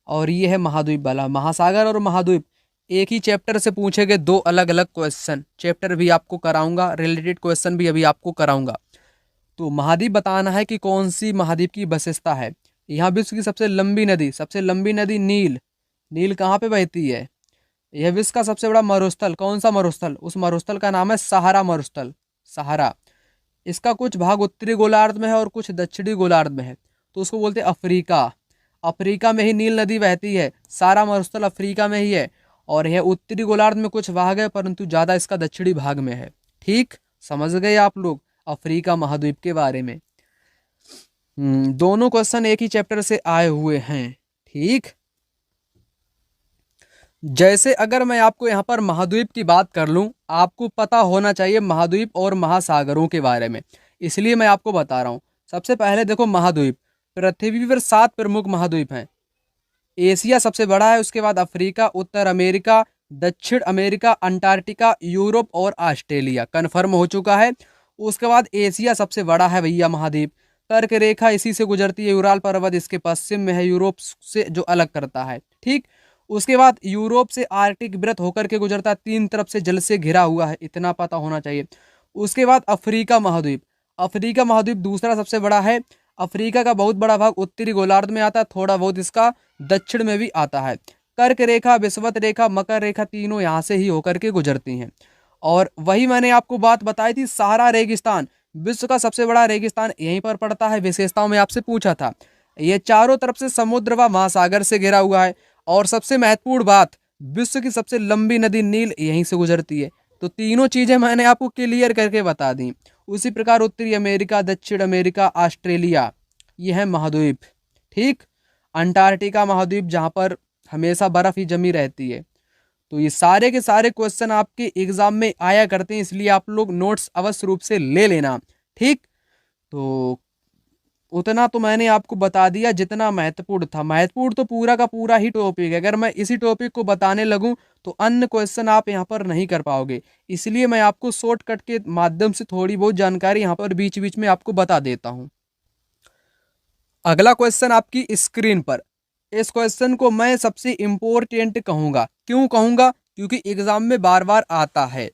और ये है महाद्वीप वाला। महासागर और महाद्वीप एक ही चैप्टर से पूछे गए दो अलग अलग क्वेश्चन। चैप्टर भी आपको कराऊंगा, रिलेटेड क्वेश्चन भी अभी आपको कराऊंगा। तो महाद्वीप बताना है कि कौन सी महाद्वीप की विशेषता है। यहाँ विश्व की सबसे लंबी नदी नील, नील कहाँ पे बहती है। यह विश्व का सबसे बड़ा मरुस्थल, कौन सा मरुस्थल, उस मरुस्थल का नाम है सहारा मरुस्थल, सहारा। इसका कुछ भाग उत्तरी गोलार्ध में है और कुछ दक्षिणी गोलार्ध में है, तो उसको बोलते हैं अफ्रीका। अफ्रीका में ही नील नदी बहती है, सारा मरुस्थल अफ्रीका में ही है। और यह उत्तरी गोलार्ध में कुछ भाग है, परंतु ज़्यादा इसका दक्षिणी भाग में है। ठीक, समझ गए आप लोग अफ्रीका महाद्वीप के बारे में। दोनों क्वेश्चन एक ही चैप्टर से आए हुए हैं। ठीक, जैसे अगर मैं आपको यहाँ पर महाद्वीप की बात कर लूँ, आपको पता होना चाहिए महाद्वीप और महासागरों के बारे में, इसलिए मैं आपको बता रहा हूँ। सबसे पहले देखो महाद्वीप, पृथ्वी पर 7 प्रमुख महाद्वीप हैं। एशिया सबसे बड़ा है, उसके बाद अफ्रीका, उत्तर अमेरिका, दक्षिण अमेरिका, अंटार्कटिका, यूरोप और ऑस्ट्रेलिया कन्फर्म हो चुका है। उसके बाद एशिया सबसे बड़ा है भैया महाद्वीप। कर्क रेखा इसी से गुजरती है, यूराल पर्वत इसके पश्चिम में है, यूरोप से जो अलग करता है। ठीक, उसके बाद यूरोप से आर्कटिक वृत्त होकर के गुजरता है, 3 तरफ से जल से घिरा हुआ है, इतना पता होना चाहिए। उसके बाद अफ्रीका महाद्वीप, अफ्रीका महाद्वीप दूसरा सबसे बड़ा है। अफ्रीका का बहुत बड़ा भाग उत्तरी गोलार्ध में आता है, थोड़ा बहुत इसका दक्षिण में भी आता है। कर्क रेखा, विषुवत रेखा, मकर रेखा तीनों यहाँ से ही होकर के गुजरती हैं। और वही मैंने आपको बात बताई थी, सहारा रेगिस्तान विश्व का सबसे बड़ा रेगिस्तान यहीं पर पड़ता है। विशेषताओं में आपसे पूछा था, ये चारों तरफ से समुद्र व महासागर से घिरा हुआ है। और सबसे महत्वपूर्ण बात, विश्व की सबसे लंबी नदी नील यहीं से गुजरती है। तो तीनों चीजें मैंने आपको क्लियर करके बता दी। उसी प्रकार उत्तरी अमेरिका, दक्षिण अमेरिका, ऑस्ट्रेलिया, ये है महाद्वीप। ठीक, अंटार्कटिका महाद्वीप जहाँ पर हमेशा बर्फ ही जमी रहती है। तो ये सारे के सारे क्वेश्चन आपके एग्जाम में आया करते हैं, इसलिए आप लोग नोट्स अवश्य रूप से ले लेना। ठीक, तो उतना तो मैंने आपको बता दिया जितना महत्वपूर्ण था। महत्वपूर्ण तो पूरा का पूरा ही टॉपिक है, अगर मैं इसी टॉपिक को बताने लगूं तो अन्य क्वेश्चन आप यहाँ पर नहीं कर पाओगे, इसलिए मैं आपको शॉर्टकट के माध्यम से थोड़ी बहुत जानकारी यहाँ पर बीच बीच में आपको बता देता हूँ। अगला क्वेश्चन आपकी स्क्रीन पर, इस क्वेश्चन को मैं सबसे इम्पोर्टेंट कहूँगा। क्यों कहूँगा? क्योंकि एग्जाम में बार बार आता है।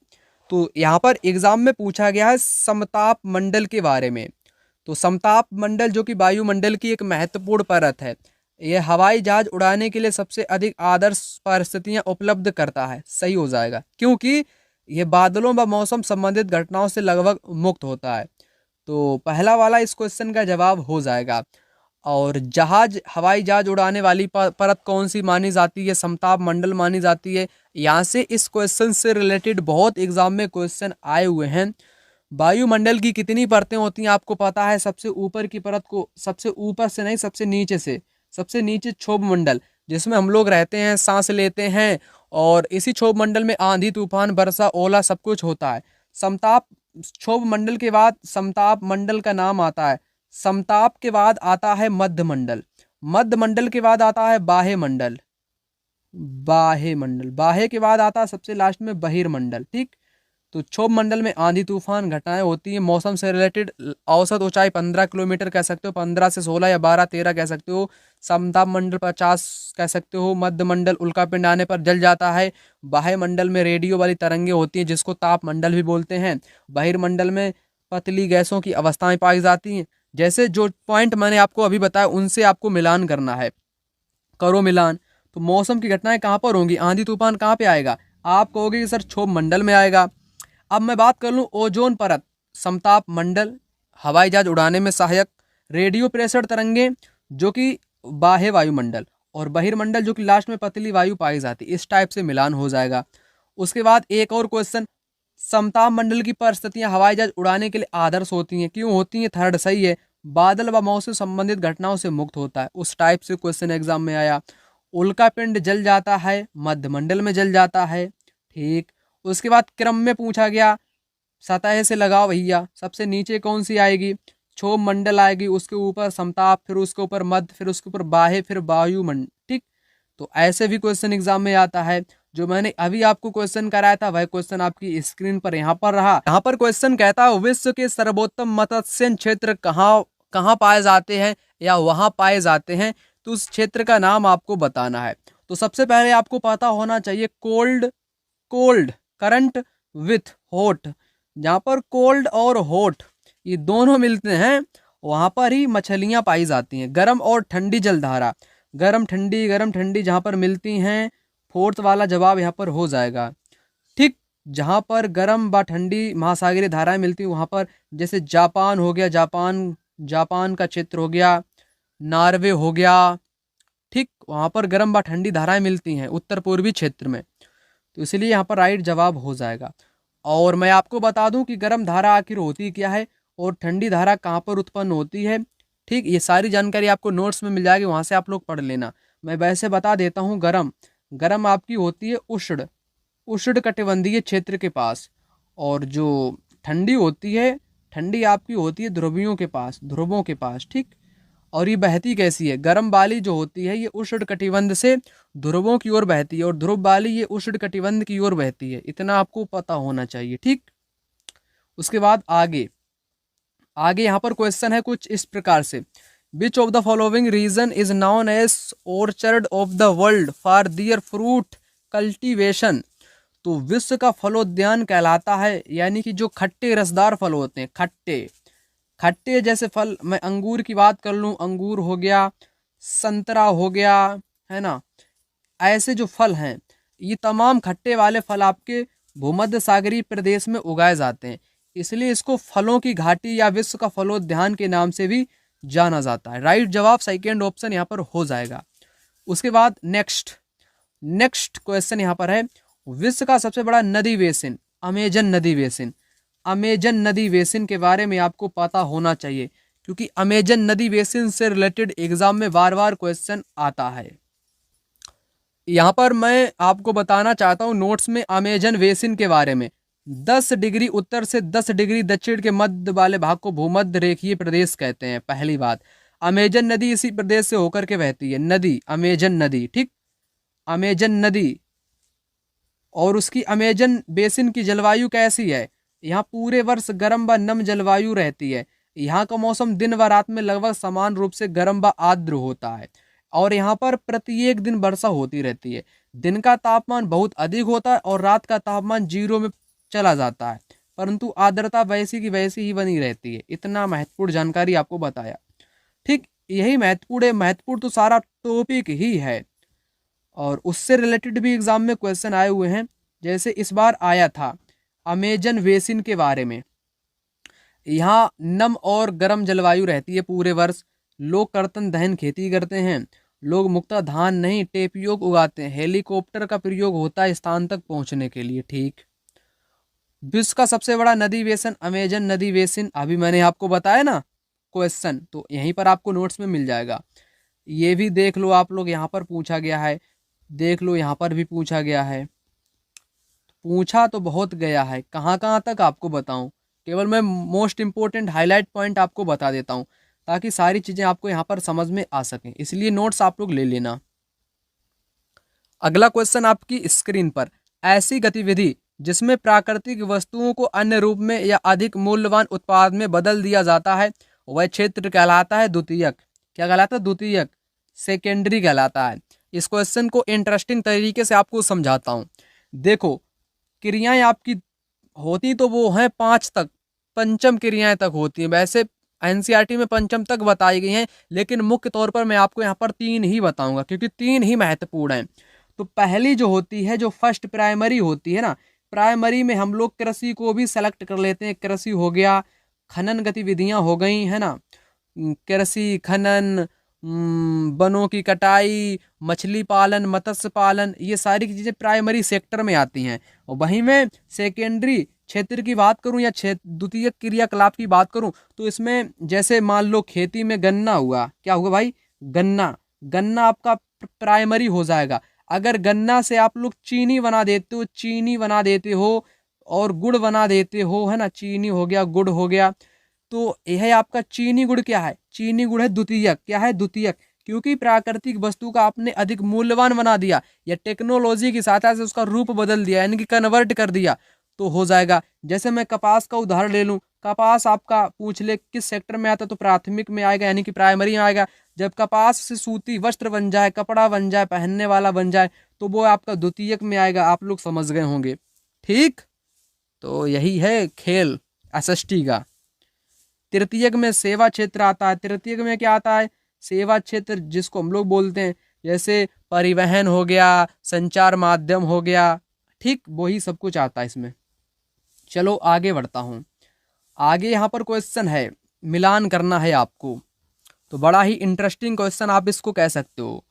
तो यहाँ पर एग्जाम में पूछा गया है समताप मंडल के बारे में। तो समताप मंडल जो कि वायुमंडल की एक महत्वपूर्ण परत है, यह हवाई जहाज उड़ाने के लिए सबसे अधिक आदर्श परिस्थितियां उपलब्ध करता है। सही हो जाएगा, क्योंकि यह बादलों व मौसम संबंधित घटनाओं से लगभग मुक्त होता है। तो पहला वाला इस क्वेश्चन का जवाब हो जाएगा। और हवाई जहाज उड़ाने वाली परत कौन सी मानी जाती है? समताप मंडल मानी जाती है। यहाँ से इस क्वेश्चन से रिलेटेड बहुत एग्जाम में क्वेश्चन आए हुए हैं। वायुमंडल की कितनी परतें होती हैं आपको पता है? सबसे ऊपर की परत को, सबसे ऊपर से नहीं, सबसे नीचे से, सबसे नीचे क्षोभ मंडल, जिसमें हम लोग रहते हैं, सांस लेते हैं, और इसी क्षोभ मंडल में आंधी तूफान वर्षा ओला सब कुछ होता है। समताप क्षोभ मंडल के बाद समताप मंडल का नाम आता है। समताप के बाद आता है मध्य मंडल, मध्य मंडल के बाद आता है बाह्य मंडल, बाह्य मंडल, बाह्य के बाद आता है सबसे लास्ट में बहिर्मंडल। ठीक, तो क्षोभ मंडल में आंधी तूफान घटनाएं होती हैं। मौसम से रिलेटेड औसत ऊंचाई 15 किलोमीटर कह सकते हो, 15 से 16 या 12 13 कह सकते हो। समताप मंडल 50 कह सकते हो। मध्य मंडल उल्कापिंड आने पर जल जाता है। बाह्य मंडल में रेडियो वाली तरंगें होती हैं, जिसको ताप मंडल भी बोलते हैं। बहिर्मंडल में पतली गैसों की अवस्थाएं पाई जाती हैं। जैसे जो पॉइंट मैंने आपको अभी बताया उनसे आपको मिलान करना है, करो मिलान। तो मौसम की घटनाएं कहाँ पर होंगी? आंधी तूफान कहाँ पे आएगा? आप कहोगे कि सर क्षोभ मंडल में आएगा। अब मैं बात कर लूँ ओजोन परत, समताप मंडल, हवाई जहाज उड़ाने में सहायक, रेडियो प्रेशर तरंगे जो कि बाह्य वायुमंडल, और बहिर्मंडल जो कि लास्ट में पतली वायु पाई जाती, इस टाइप से मिलान हो जाएगा। उसके बाद एक और क्वेश्चन, समताप मंडल की परिस्थितियां हवाई जहाज उड़ाने के लिए आदर्श होती हैं। क्यों होती हैं? थर्ड सही है। बादल व मौसम संबंधित घटनाओं से मुक्त होता है, उस टाइप से क्वेश्चन एग्जाम में आया। उल्का पिंड जल जाता है, मध्य मंडल में जल जाता है। ठीक, उसके बाद क्रम में पूछा गया, सतह से लगाओ भैया, सबसे नीचे कौन सी आएगी? क्षोभ मंडल आएगी, उसके ऊपर समताप, फिर उसके ऊपर मध्य, फिर उसके ऊपर बाह्य, फिर वायुमंडल। ठीक, तो ऐसे भी क्वेश्चन एग्जाम में आता है। जो मैंने अभी आपको क्वेश्चन कराया था वह क्वेश्चन आपकी स्क्रीन पर यहाँ पर रहा। यहाँ पर क्वेश्चन कहता है विश्व के सर्वोत्तम मत्स्य क्षेत्र कहाँ पाए जाते हैं या वहां पाए जाते हैं? तो उस क्षेत्र का नाम आपको बताना है। तो सबसे पहले आपको पता होना चाहिए कोल्ड करंट विथ हॉट। जहाँ पर कोल्ड और हॉट ये दोनों मिलते हैं, वहाँ पर ही मछलियाँ पाई जाती हैं। गर्म और ठंडी जलधारा, गर्म ठंडी जहाँ पर मिलती हैं, फोर्थ वाला जवाब यहाँ पर हो जाएगा। ठीक, जहाँ पर गर्म व ठंडी महासागरीय धाराएं मिलती हैं वहाँ पर, जैसे जापान हो गया, जापान का क्षेत्र हो गया, नॉर्वे हो गया, ठीक, वहाँ पर गर्म व ठंडी धाराएं मिलती हैं उत्तर पूर्वी क्षेत्र में, तो इसलिए यहाँ पर राइट जवाब हो जाएगा। और मैं आपको बता दूं कि गर्म धारा आखिर होती क्या है और ठंडी धारा कहाँ पर उत्पन्न होती है। ठीक, ये सारी जानकारी आपको नोट्स में मिल जाएगी, वहाँ से आप लोग पढ़ लेना। मैं वैसे बता देता हूँ, गर्म आपकी होती है उष्ण कटिबंधीय क्षेत्र के पास, और जो ठंडी होती है, ठंडी आपकी होती है ध्रुवों के पास। ठीक, और ये बहती कैसी है, गर्म वाली जो होती है ये उष्ण कटिबंध से ध्रुवों की ओर बहती है, और ध्रुव वाली ये उष्ण कटिबंध की ओर बहती है। इतना आपको पता होना चाहिए। ठीक, उसके बाद आगे यहाँ पर क्वेश्चन है कुछ इस प्रकार से, which of the following region is known as orchard of the world for their fruit cultivation. तो विश्व का फलोद्यान कहलाता है, यानी कि जो खट्टे रसदार फल होते हैं, खट्टे जैसे फल, मैं अंगूर की बात कर लूँ, अंगूर हो गया, संतरा हो गया, है ना, ऐसे जो फल हैं, ये तमाम खट्टे वाले फल आपके भूमध्य सागरीय प्रदेश में उगाए जाते हैं, इसलिए इसको फलों की घाटी या विश्व का फलोद्यान के नाम से भी जाना जाता है। राइट जवाब सेकेंड ऑप्शन यहाँ पर हो जाएगा। उसके बाद नेक्स्ट क्वेश्चन यहाँ पर है, विश्व का सबसे बड़ा नदी बेसिन, अमेजन नदी बेसिन के बारे में आपको पता होना चाहिए, क्योंकि अमेजन नदी बेसिन से रिलेटेड एग्जाम में बार बार क्वेश्चन आता है। यहाँ पर मैं आपको बताना चाहता हूँ नोट्स में अमेजन बेसिन के बारे में, 10 डिग्री उत्तर से 10 डिग्री दक्षिण के मध्य वाले भाग को भूमध्य रेखीय प्रदेश कहते हैं। पहली बात, अमेजन नदी इसी प्रदेश से होकर के बहती है, नदी अमेजन नदी। ठीक, अमेजन नदी, और उसकी अमेजन बेसिन की जलवायु कैसी है, यहाँ पूरे वर्ष गर्म व नम जलवायु रहती है। यहाँ का मौसम दिन व रात में लगभग समान रूप से गर्म व आर्द्र होता है, और यहाँ पर प्रत्येक दिन वर्षा होती रहती है। दिन का तापमान बहुत अधिक होता है और रात का तापमान 0 में चला जाता है, परंतु आर्द्रता वैसी की वैसी ही बनी रहती है। इतना महत्वपूर्ण जानकारी आपको बताया। ठीक, यही महत्वपूर्ण तो सारा टॉपिक ही है, और उससे रिलेटेड भी एग्जाम में क्वेश्चन आए हुए हैं। जैसे इस बार आया था अमेजन बेसिन के बारे में, यहाँ नम और गर्म जलवायु रहती है पूरे वर्ष। लोग कर्तन दहन खेती करते हैं, लोग मुख्यतः धान नहीं टेपियोक उगाते हैं, हेलीकॉप्टर का प्रयोग होता है स्थान तक पहुंचने के लिए। ठीक, विश्व का सबसे बड़ा नदी बेसिन अमेजन नदी बेसिन, अभी मैंने आपको बताया ना क्वेश्चन, तो यहीं पर आपको नोट्स में मिल जाएगा। ये भी देख लो आप लोग, यहाँ पर पूछा गया है, देख लो यहाँ पर भी पूछा गया है। पूछा तो बहुत गया है, कहाँ कहाँ तक आपको बताऊं, केवल मैं मोस्ट इंपोर्टेंट हाईलाइट पॉइंट आपको बता देता हूं, ताकि सारी चीजें आपको यहाँ पर समझ में आ सकें, इसलिए नोट्स आप लोग ले लेना। अगला क्वेश्चन आपकी स्क्रीन पर, ऐसी गतिविधि जिसमें प्राकृतिक वस्तुओं को अन्य रूप में या अधिक मूल्यवान उत्पाद में बदल दिया जाता है, वह क्षेत्र कहलाता है द्वितीयक। क्या कहलाता है? द्वितीयक, सेकेंडरी कहलाता है। इस क्वेश्चन को इंटरेस्टिंग तरीके से आपको समझाता हूँ। देखो, क्रियाएं आपकी होती तो वो हैं 5 तक, पंचम क्रियाएं तक होती हैं। वैसे एनसीईआरटी में पंचम तक बताई गई हैं, लेकिन मुख्य तौर पर मैं आपको यहाँ पर 3 ही बताऊंगा, क्योंकि 3 ही महत्वपूर्ण हैं। तो पहली जो होती है, जो फर्स्ट प्राइमरी होती है ना, प्राइमरी में हम लोग कृषि को भी सेलेक्ट कर लेते हैं। कृषि हो गया, खनन गतिविधियां हो गई है ना, कृषि, खनन, वनों की कटाई, मछली पालन, मत्स्य पालन, ये सारी चीजें प्राइमरी सेक्टर में आती हैं। और वहीं में सेकेंडरी क्षेत्र की बात करूं या द्वितीय क्रियाकलाप की बात करूं, तो इसमें जैसे मान लो खेती में गन्ना हुआ, क्या हुआ भाई? गन्ना आपका प्राइमरी हो जाएगा। अगर गन्ना से आप लोग चीनी बना देते हो और गुड़ बना देते हो, है ना, चीनी हो गया, गुड़ हो गया, तो यह आपका चीनी गुड़ क्या है? चीनी गुड़ है द्वितीयक। क्या है? द्वितीयक, क्योंकि प्राकृतिक वस्तु का आपने अधिक मूल्यवान बना दिया या टेक्नोलॉजी की सहायता से उसका रूप बदल दिया, यानी कि कन्वर्ट कर दिया, तो हो जाएगा। जैसे मैं कपास का उदाहरण ले लूं, कपास आपका पूछ ले किस सेक्टर में आता, तो प्राथमिक में आएगा, यानी कि प्राइमरी में आएगा। जब कपास से सूती वस्त्र बन जाए, कपड़ा बन जाए, पहनने वाला बन जाए, तो वो आपका द्वितीयक में आएगा। आप लोग समझ गए होंगे। ठीक, तो यही है खेल एसएसटी का। तृतीयक में सेवा क्षेत्र आता है। तृतीयक में क्या आता है? सेवा क्षेत्र, जिसको हम लोग बोलते हैं जैसे परिवहन हो गया, संचार माध्यम हो गया, ठीक, वही सब कुछ आता है इसमें। चलो आगे बढ़ता हूँ। आगे यहाँ पर क्वेश्चन है, मिलान करना है आपको, तो बड़ा ही इंटरेस्टिंग क्वेश्चन आप इसको कह सकते हो।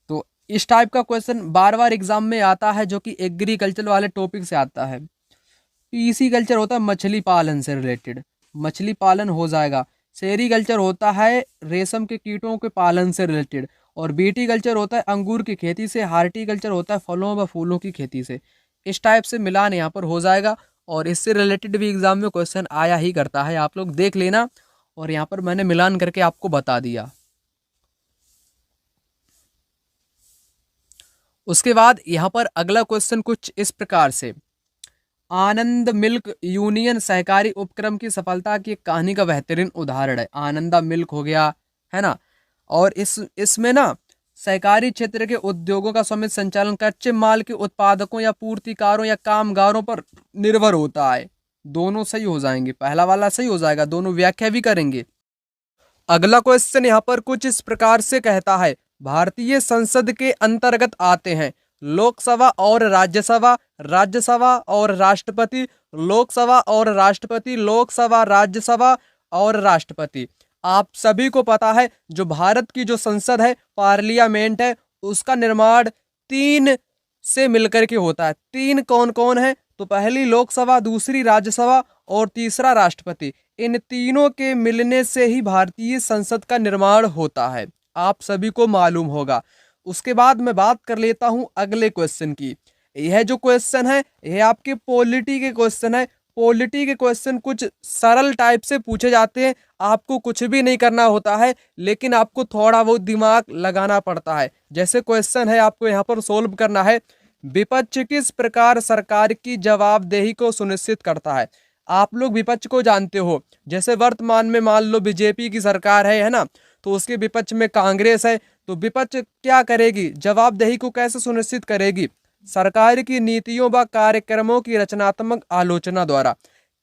तो इस टाइप का क्वेश्चन बार बार एग्जाम में आता है, जो कि एग्रीकल्चर वाले टॉपिक से आता है। पीसीकल्चर होता है मछली पालन से रिलेटेड, मछली पालन हो जाएगा। सेरीकल्चर होता है रेशम के कीटों के पालन से रिलेटेड, और बीटीकल्चर होता है अंगूर की खेती से। हार्टिकल्चर होता है फलों व फूलों की खेती से। इस टाइप से मिलान यहाँ पर हो जाएगा, और इससे रिलेटेड भी एग्जाम में क्वेश्चन आया ही करता है, आप लोग देख लेना। और यहाँ पर मैंने मिलान करके आपको बता दिया। उसके बाद यहाँ पर अगला क्वेश्चन कुछ इस प्रकार से, आनंद मिल्क यूनियन सहकारी उपक्रम की सफलता की एक कहानी का बेहतरीन उदाहरण है। आनंदा मिल्क हो गया, है ना। और इसमें ना सहकारी क्षेत्र के उद्योगों का स्वामित्व संचालन कच्चे माल के उत्पादकों या पूर्तिकारों या कामगारों पर निर्भर होता है। दोनों सही हो जाएंगे, पहला वाला सही हो जाएगा, दोनों व्याख्या भी करेंगे। अगला क्वेश्चन यहाँ पर कुछ इस प्रकार से कहता है, भारतीय संसद के अंतर्गत आते हैं लोकसभा और राज्यसभा, राज्यसभा और राष्ट्रपति, लोकसभा और राष्ट्रपति, लोकसभा, राज्यसभा और राष्ट्रपति। आप सभी को पता है जो भारत की जो संसद है, पार्लियामेंट है, उसका निर्माण 3 से मिलकर के होता है। 3 कौन कौन है? तो पहली लोकसभा, दूसरी राज्यसभा और तीसरा राष्ट्रपति। इन तीनों के मिलने से ही भारतीय संसद का निर्माण होता है, आप सभी को मालूम होगा। उसके बाद मैं बात कर लेता हूं अगले क्वेश्चन की। यह जो क्वेश्चन है यह आपके पॉलिटी के क्वेश्चन है। पॉलिटी के क्वेश्चन कुछ सरल टाइप से पूछे जाते हैं, आपको कुछ भी नहीं करना होता है, लेकिन आपको थोड़ा बहुत दिमाग लगाना पड़ता है। जैसे क्वेश्चन है, आपको यहाँ पर सोल्व करना है, विपक्ष किस प्रकार सरकार की जवाबदेही को सुनिश्चित करता है। आप लोग विपक्ष को जानते हो, जैसे वर्तमान में मान लो बीजेपी की सरकार है ना, तो उसके विपक्ष में कांग्रेस है, तो विपक्ष क्या करेगी? जवाबदेही को कैसे सुनिश्चित करेगी? सरकार की नीतियों व कार्यक्रमों की रचनात्मक आलोचना द्वारा।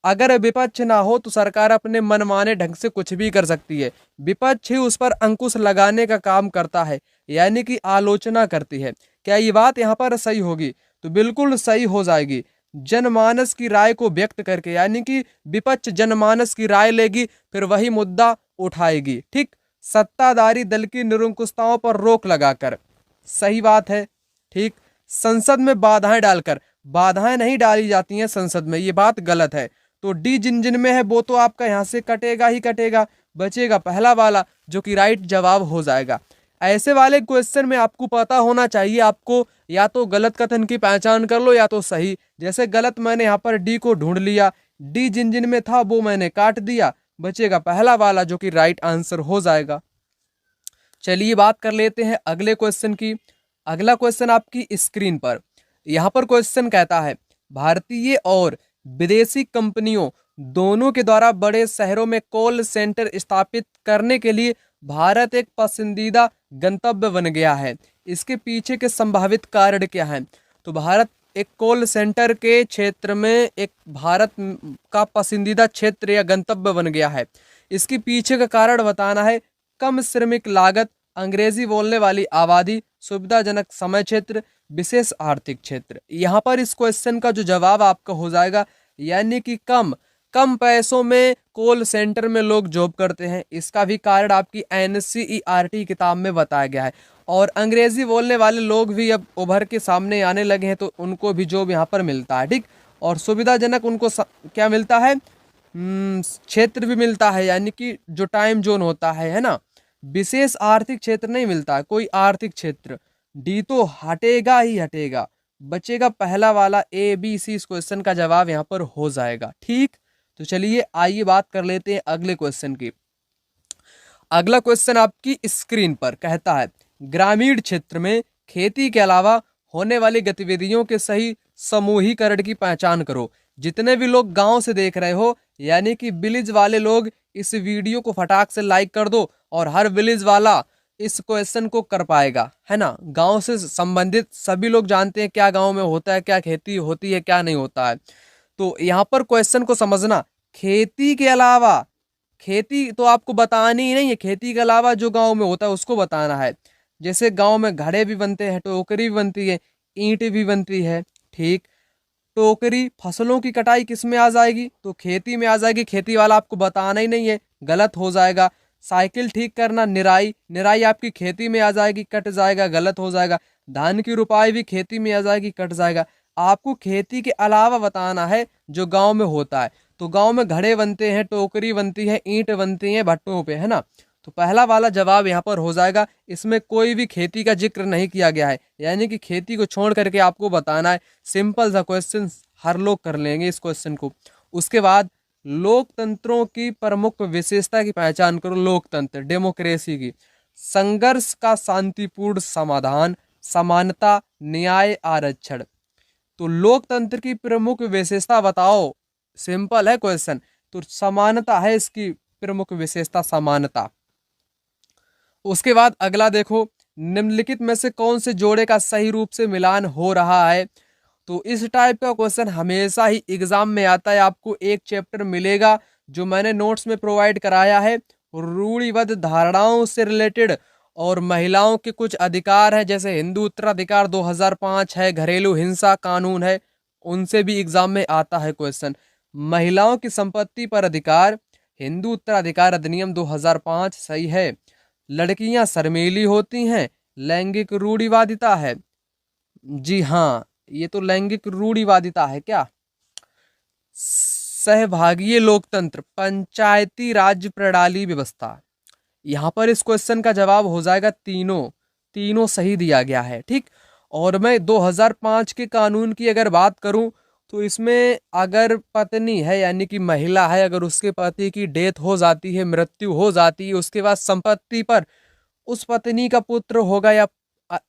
अगर विपक्ष ना हो तो सरकार अपने मनमाने ढंग से कुछ भी कर सकती है, विपक्ष ही उस पर अंकुश लगाने का काम करता है, यानी कि आलोचना करती है। क्या ये बात यहाँ पर सही होगी? तो बिल्कुल सही हो जाएगी। जनमानस की राय को व्यक्त करके, यानी कि विपक्ष जनमानस की राय लेगी, फिर वही मुद्दा उठाएगी, ठीक। सत्ताधारी दल की निरंकुशताओं पर रोक लगाकर, सही बात है, ठीक। संसद में बाधाएं डालकर, बाधाएं नहीं डाली जाती हैं संसद में, ये बात गलत है। तो डी जिन जिन में है वो तो आपका यहाँ से कटेगा ही कटेगा, बचेगा पहला वाला जो कि राइट जवाब हो जाएगा। ऐसे वाले क्वेश्चन में आपको पता होना चाहिए, आपको या तो गलत कथन की पहचान कर लो या तो सही। जैसे गलत मैंने यहाँ पर डी को ढूंढ लिया, डी जिन जिन में था वो मैंने काट दिया, बचेगा पहला वाला जो कि राइट आंसर हो जाएगा। चलिए बात कर लेते हैं अगले क्वेश्चन की। अगला क्वेश्चन आपकी स्क्रीन पर, यहाँ पर क्वेश्चन कहता है, भारतीय और विदेशी कंपनियों दोनों के द्वारा बड़े शहरों में कॉल सेंटर स्थापित करने के लिए भारत एक पसंदीदा गंतव्य बन गया है। इसके पीछे के संभावित कारण क्या हैं? तो भारत एक कॉल सेंटर के क्षेत्र में एक भारत का पसंदीदा क्षेत्र या गंतव्य बन गया है। इसके पीछे का कारण बताना है, कम श्रमिक लागत, अंग्रेजी बोलने वाली आबादी, सुविधाजनक समय क्षेत्र, विशेष आर्थिक क्षेत्र। यहाँ पर इस क्वेश्चन का जो जवाब आपका हो जाएगा, यानी कि कम पैसों में कॉल सेंटर में लोग जॉब करते हैं। इसका भी कारण आपकी NCERT किताब में बताया गया है। और अंग्रेजी बोलने वाले लोग भी अब उभर के सामने आने लगे हैं, तो उनको भी जॉब यहाँ पर मिलता है, ठीक। और सुविधाजनक उनको क्या मिलता है? क्षेत्र भी मिलता है, यानी कि जो टाइम जोन होता है ना। विशेष आर्थिक क्षेत्र नहीं मिलता है, कोई आर्थिक क्षेत्र। डी तो हटेगा ही हटेगा, बचेगा पहला वाला ABC। इस क्वेश्चन का जवाब यहाँ पर हो जाएगा, ठीक। तो चलिए आइए बात कर लेते हैं अगले क्वेश्चन की। अगला क्वेश्चन आपकी स्क्रीन पर कहता है, ग्रामीण क्षेत्र में खेती के अलावा होने वाली गतिविधियों के सही समूहीकरण की पहचान करो। जितने भी लोग गांव से देख रहे हो, यानी कि विलेज वाले लोग, इस वीडियो को फटाक से लाइक कर दो, और हर विलेज वाला इस क्वेश्चन को कर पाएगा, है ना। गांव से संबंधित सभी लोग जानते हैं क्या गांव में होता है, क्या खेती होती है, क्या नहीं होता है। तो यहाँ पर क्वेश्चन को समझना, खेती के अलावा खेती तो आपको बतानी ही नहीं है, खेती के अलावा जो गांव में होता है उसको बताना है। जैसे गांव में घड़े भी बनते हैं, टोकरी भी बनती है, ईंट भी बनती है। ठीक, टोकरी फसलों की कटाई किस में आ जाएगी, तो खेती में आ जाएगी। खेती वाला आपको बताना ही नहीं है, गलत हो जाएगा। साइकिल ठीक करना, निराई, निराई आपकी खेती में आ जाएगी, कट जाएगा, गलत हो जाएगा। धान की रुपाई भी खेती में आ जाएगी, कट जाएगा। आपको खेती के अलावा बताना है जो गांव में होता है। तो गांव में घड़े बनते हैं, टोकरी बनती है, ईंट बनती है भट्टों पे, है ना। तो पहला वाला जवाब यहाँ पर हो जाएगा। इसमें कोई भी खेती का जिक्र नहीं किया गया है, यानी कि खेती को छोड़ करके आपको बताना है। सिंपल सा क्वेश्चन, हर लोग कर लेंगे इस क्वेश्चन को। उसके बाद लोकतंत्रों की प्रमुख विशेषता की पहचान करो। लोकतंत्र, डेमोक्रेसी की, संघर्ष का शांतिपूर्ण समाधान, समानता, न्याय, आरक्षण। तो लोकतंत्र की प्रमुख विशेषता बताओ। सिंपल है क्वेश्चन। तो समानता है इसकी प्रमुख विशेषता, समानता। उसके बाद अगला देखो, निम्नलिखित में से कौन से जोड़े का सही रूप से मिलान हो रहा है। तो इस टाइप का क्वेश्चन हमेशा ही एग्जाम में आता है। आपको एक चैप्टर मिलेगा जो मैंने नोट्स में प्रोवाइड कराया है, रूढ़िबद्ध धारणाओं से रिलेटेड, और महिलाओं के कुछ अधिकार है, जैसे हिंदू उत्तराधिकार 2005 है, घरेलू हिंसा कानून है, उनसे भी एग्जाम में आता है क्वेश्चन। महिलाओं की संपत्ति पर अधिकार, हिंदू उत्तराधिकार अधिनियम 2005 सही है। लड़कियां शर्मीली होती हैं, लैंगिक रूढ़िवादिता है। जी हाँ, ये तो लैंगिक रूढ़िवादिता है क्या। सहभागी लोकतंत्र, पंचायती राज प्रणाली व्यवस्था। यहां पर इस क्वेश्चन का जवाब हो जाएगा तीनों, तीनों सही दिया गया है। ठीक, और मैं 2005 के कानून की अगर बात करूं तो इसमें अगर पत्नी है, यानी कि महिला है, अगर उसके पति की डेथ हो जाती है, मृत्यु हो जाती है, उसके बाद संपत्ति पर उस पत्नी का पुत्र होगा, या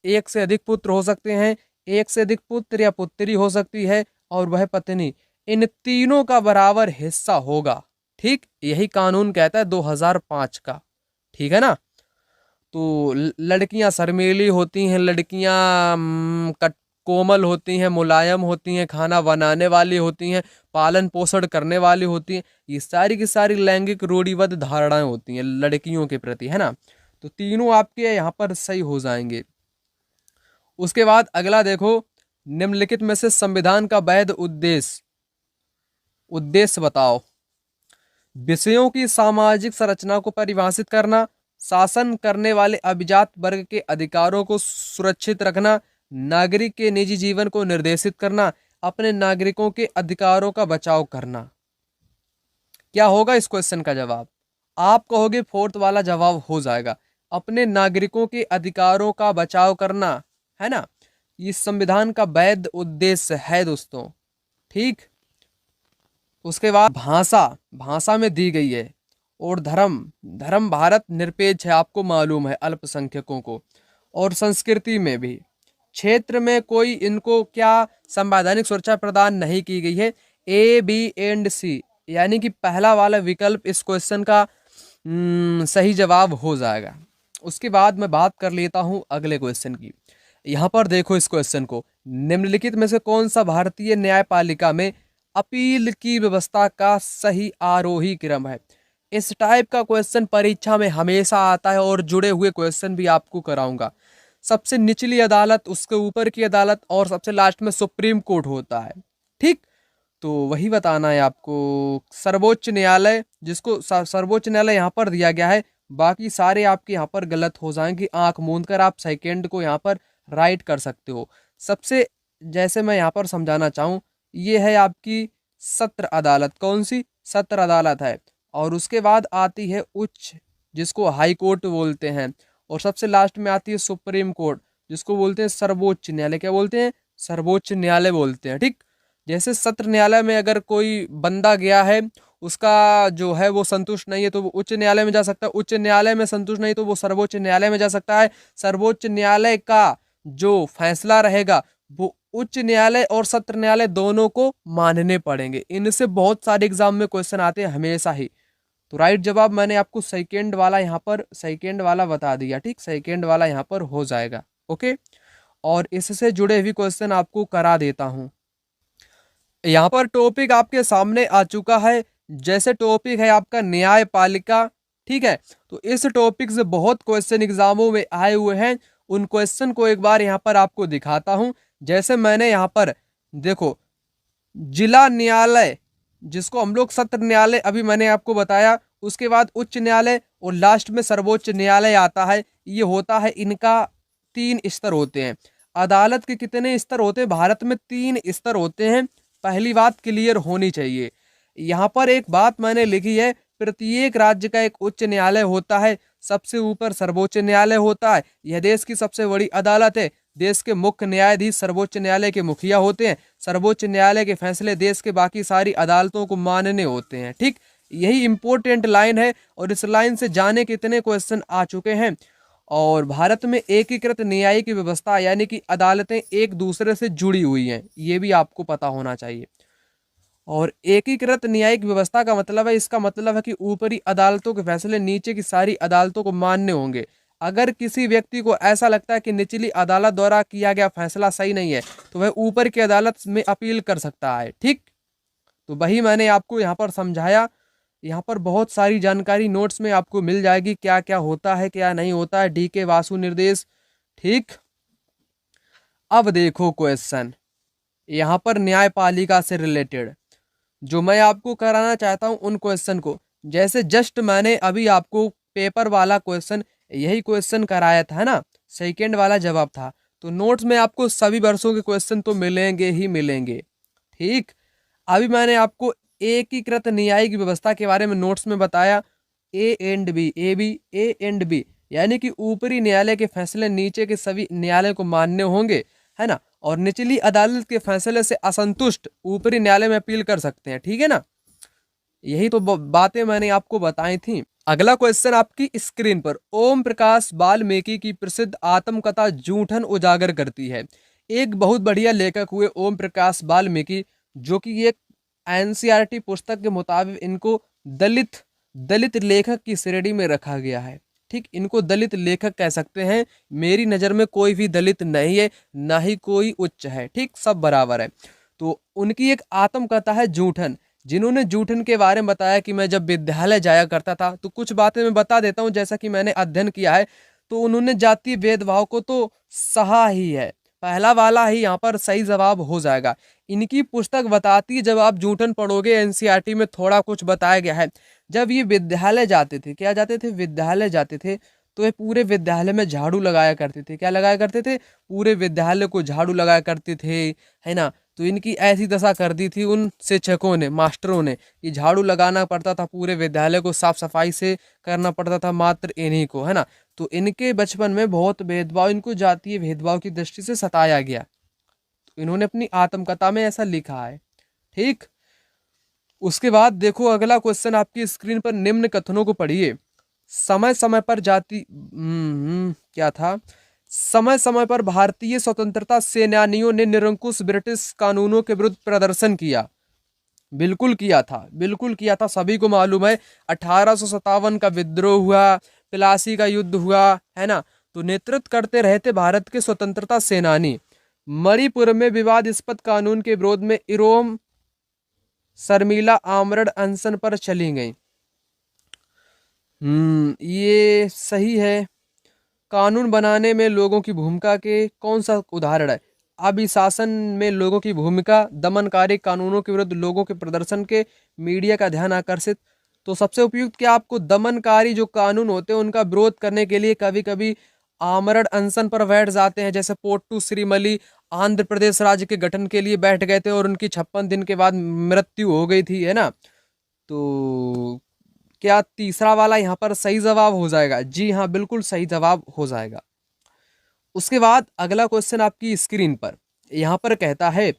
एक से अधिक पुत्र हो सकते हैं, एक से अधिक पुत्र या पुत्री हो सकती है, और वह पत्नी, इन तीनों का बराबर हिस्सा होगा। ठीक, यही कानून कहता है 2005 का। ठीक है ना। तो लड़कियां शर्मीली होती हैं, लड़कियां कोमल होती हैं, मुलायम होती हैं, खाना बनाने वाली होती हैं, पालन पोषण करने वाली होती हैं। ये सारी की सारी लैंगिक रूढ़िबद्ध धारणाएं होती हैं लड़कियों के प्रति, है ना। तो तीनों आपके यहाँ पर सही हो जाएंगे। उसके बाद अगला देखो, निम्नलिखित में से संविधान का वैध उद्देश्य, उद्देश्य बताओ। विषयों की सामाजिक संरचना को परिभाषित करना, शासन करने वाले अभिजात वर्ग के अधिकारों को सुरक्षित रखना, नागरिक के निजी जीवन को निर्देशित करना, अपने नागरिकों के अधिकारों का बचाव करना। क्या होगा इस क्वेश्चन का जवाब। आप कहोगे फोर्थ वाला जवाब हो जाएगा, अपने नागरिकों के अधिकारों का बचाव करना, है ना। ये संविधान का वैध उद्देश्य है दोस्तों। ठीक, उसके बाद भाषा, भाषा में दी गई है। और धर्म, धर्म भारत निरपेक्ष है, आपको मालूम है, अल्पसंख्यकों को। और संस्कृति में भी, क्षेत्र में कोई इनको क्या संवैधानिक सुरक्षा प्रदान नहीं की गई है। ए, बी एंड सी, यानी कि पहला वाला विकल्प इस क्वेश्चन का सही जवाब हो जाएगा। उसके बाद मैं बात कर लेता हूं अगले क्वेश्चन की। यहाँ पर देखो इस क्वेश्चन को, निम्नलिखित में से कौन सा भारतीय न्यायपालिका में अपील की व्यवस्था का सही आरोही क्रम है। इस टाइप का क्वेश्चन परीक्षा में हमेशा आता है, और जुड़े हुए क्वेश्चन भी आपको कराऊंगा। सबसे निचली अदालत, उसके ऊपर की अदालत, और सबसे लास्ट में सुप्रीम कोर्ट होता है। ठीक, तो वही बताना है आपको। सर्वोच्च न्यायालय, जिसको सर्वोच्च न्यायालय यहाँ पर दिया गया है, बाकी सारे आपके यहाँ पर गलत हो जाएंगे। आंख मूंद कर आप सेकेंड को यहाँ पर राइट कर सकते हो। सबसे, जैसे मैं यहाँ पर समझाना चाहूँ, ये है आपकी सत्र अदालत। कौन सी? सत्र अदालत है। और उसके बाद आती है उच्च, जिसको हाई कोर्ट बोलते हैं। और सबसे लास्ट में आती है सुप्रीम कोर्ट, जिसको बोलते हैं सर्वोच्च न्यायालय। क्या बोलते हैं? सर्वोच्च न्यायालय बोलते हैं। ठीक, जैसे सत्र न्यायालय में अगर कोई बंदा गया है, उसका जो है वो संतुष्ट नहीं है, तो वो उच्च न्यायालय में जा सकता है। उच्च न्यायालय में संतुष्ट नहीं तो वो सर्वोच्च न्यायालय में जा सकता है। सर्वोच्च न्यायालय का जो फैसला रहेगा वो उच्च न्यायालय और सत्र न्यायालय दोनों को मानने पड़ेंगे। इनसे बहुत सारे एग्जाम में क्वेश्चन आते हैं हमेशा ही। तो राइट जवाब मैंने आपको सेकेंड वाला यहाँ पर, सेकेंड वाला बता दिया। ठीक, सेकेंड वाला यहाँ पर हो जाएगा। ओके, और इससे जुड़े हुए क्वेश्चन आपको करा देता हूँ। यहाँ पर टॉपिक आपके सामने आ चुका है, जैसे टॉपिक है आपका न्यायपालिका, ठीक है। तो इस टॉपिक से बहुत क्वेश्चन एग्जामों में आए हुए हैं। उन क्वेश्चन को एक बार यहाँ पर आपको दिखाता हूँ। जैसे मैंने यहाँ पर देखो, जिला न्यायालय, जिसको हम लोग सत्र न्यायालय अभी मैंने आपको बताया, उसके बाद उच्च न्यायालय और लास्ट में सर्वोच्च न्यायालय आता है। ये होता है, इनका 3 स्तर होते हैं। अदालत के कितने स्तर होते हैं? भारत में 3 स्तर होते हैं। पहली बात क्लियर होनी चाहिए। यहाँ पर एक बात मैंने लिखी है, प्रत्येक राज्य का एक उच्च न्यायालय होता है, सबसे ऊपर सर्वोच्च न्यायालय होता है। यह देश की सबसे बड़ी अदालत है। देश के मुख्य न्यायाधीश सर्वोच्च न्यायालय के मुखिया होते हैं। सर्वोच्च न्यायालय के फैसले देश के बाकी सारी अदालतों को मानने होते हैं, ठीक। यही इंपॉर्टेंट लाइन है और इस लाइन से जाने कितने क्वेश्चन आ चुके हैं। और भारत में एकीकृत न्यायिक व्यवस्था यानी कि अदालतें एक दूसरे से जुड़ी हुई हैं, ये भी आपको पता होना चाहिए। और एकीकृत न्यायिक व्यवस्था का मतलब है, इसका मतलब है कि ऊपरी अदालतों के फैसले नीचे की सारी अदालतों को मान्य होंगे। अगर किसी व्यक्ति को ऐसा लगता है कि निचली अदालत द्वारा किया गया फैसला सही नहीं है, तो वह ऊपर की अदालत में अपील कर सकता है, ठीक। तो वही मैंने आपको यहाँ पर समझाया। यहाँ पर बहुत सारी जानकारी नोट्स में आपको मिल जाएगी, क्या क्या होता है क्या नहीं होता है। DK वासु निर्देश, ठीक। अब देखो क्वेश्चन यहाँ पर न्यायपालिका से रिलेटेड जो मैं आपको कराना चाहता हूँ उन क्वेश्चन को। जैसे जस्ट मैंने अभी आपको पेपर वाला क्वेश्चन, यही क्वेश्चन कराया था ना, सेकंड वाला जवाब था। तो नोट्स में आपको सभी वर्षों के क्वेश्चन तो मिलेंगे ही मिलेंगे, ठीक। अभी मैंने आपको एकीकृत न्यायिक व्यवस्था के बारे में नोट्स में बताया, A and B, A and B, यानी कि ऊपरी न्यायालय के फैसले नीचे के सभी न्यायालय को मान्य होंगे, है ना। और निचली अदालत के फैसले से असंतुष्ट ऊपरी न्यायालय में अपील कर सकते हैं, ठीक है ना। यही तो बातें मैंने आपको बताई थी। अगला क्वेश्चन आपकी स्क्रीन पर, ओम प्रकाश वाल्मीकि की प्रसिद्ध आत्मकथा जूठन उजागर करती है। एक बहुत बढ़िया लेखक हुए ओम प्रकाश वाल्मीकि, जो कि एक NCERT पुस्तक के मुताबिक इनको दलित लेखक की श्रेणी में रखा गया है, ठीक। इनको दलित लेखक कह सकते हैं। मेरी नज़र में कोई भी दलित नहीं है, ना ही कोई उच्च है, ठीक, सब बराबर है। तो उनकी एक आत्मकथा है जूठन। जिन्होंने जूठन के बारे में बताया कि मैं जब विद्यालय जाया करता था, तो कुछ बातें मैं बता देता हूँ जैसा कि मैंने अध्ययन किया है। तो उन्होंने जातीय भेदभाव को तो सहा ही है। पहला वाला ही यहाँ पर सही जवाब हो जाएगा। इनकी पुस्तक बताती है, जब आप जूठन पढ़ोगे NCERT में थोड़ा कुछ बताया गया है। जब ये विद्यालय जाते थे, क्या जाते थे, विद्यालय जाते थे, तो ये पूरे विद्यालय में झाड़ू लगाया करते थे। क्या लगाया करते थे? पूरे विद्यालय को झाड़ू लगाया करते थे, है ना। तो इनकी ऐसी दशा कर दी थी उन शिक्षकों ने, मास्टरों ने, कि झाड़ू लगाना पड़ता था, पूरे विद्यालय को साफ सफाई से करना पड़ता था मात्र इन्हीं को, है ना। तो इनके बचपन में बहुत भेदभाव, इनको जातीय भेदभाव की दृष्टि से सताया गया। तो इन्होंने अपनी आत्मकथा में ऐसा लिखा है, ठीक। उसके बाद देखो अगला क्वेश्चन आपकी स्क्रीन पर, निम्न कथनों को पढ़िए। समय समय पर क्या था, समय समय पर भारतीय स्वतंत्रता सेनानियों ने निरंकुश ब्रिटिश कानूनों के विरुद्ध प्रदर्शन किया। बिल्कुल किया था, बिल्कुल किया था, सभी को मालूम है। 1857 का विद्रोह हुआ, प्लासी का युद्ध हुआ, है ना। तो नेतृत्व करते रहे थे भारत के स्वतंत्रता सेनानी। मणिपुर में विवादास्पद कानून के विरोध में इरोम शर्मिला आमरण अनशन पर चली गई। ये सही है। कानून बनाने में लोगों की भूमिका के कौन सा उदाहरण है? अभिशासन में लोगों की भूमिका, दमनकारी कानूनों के विरुद्ध लोगों के प्रदर्शन के मीडिया का ध्यान आकर्षित। तो सबसे उपयुक्त क्या आपको, दमनकारी जो कानून होते हैं उनका विरोध करने के लिए कभी कभी आमरण अनशन पर बैठ जाते हैं। जैसे पोट्टू श्रीमली आंध्र प्रदेश राज्य के गठन के लिए बैठ गए थे और उनकी 56 दिन के बाद मृत्यु हो गई थी, है ना। तो क्या तीसरा वाला यहाँ पर सही जवाब हो जाएगा? जी हाँ, बिल्कुल सही जवाब हो जाएगा। उसके बाद अगला क्वेश्चन आपकी स्क्रीन पर यहाँ पर कहता है,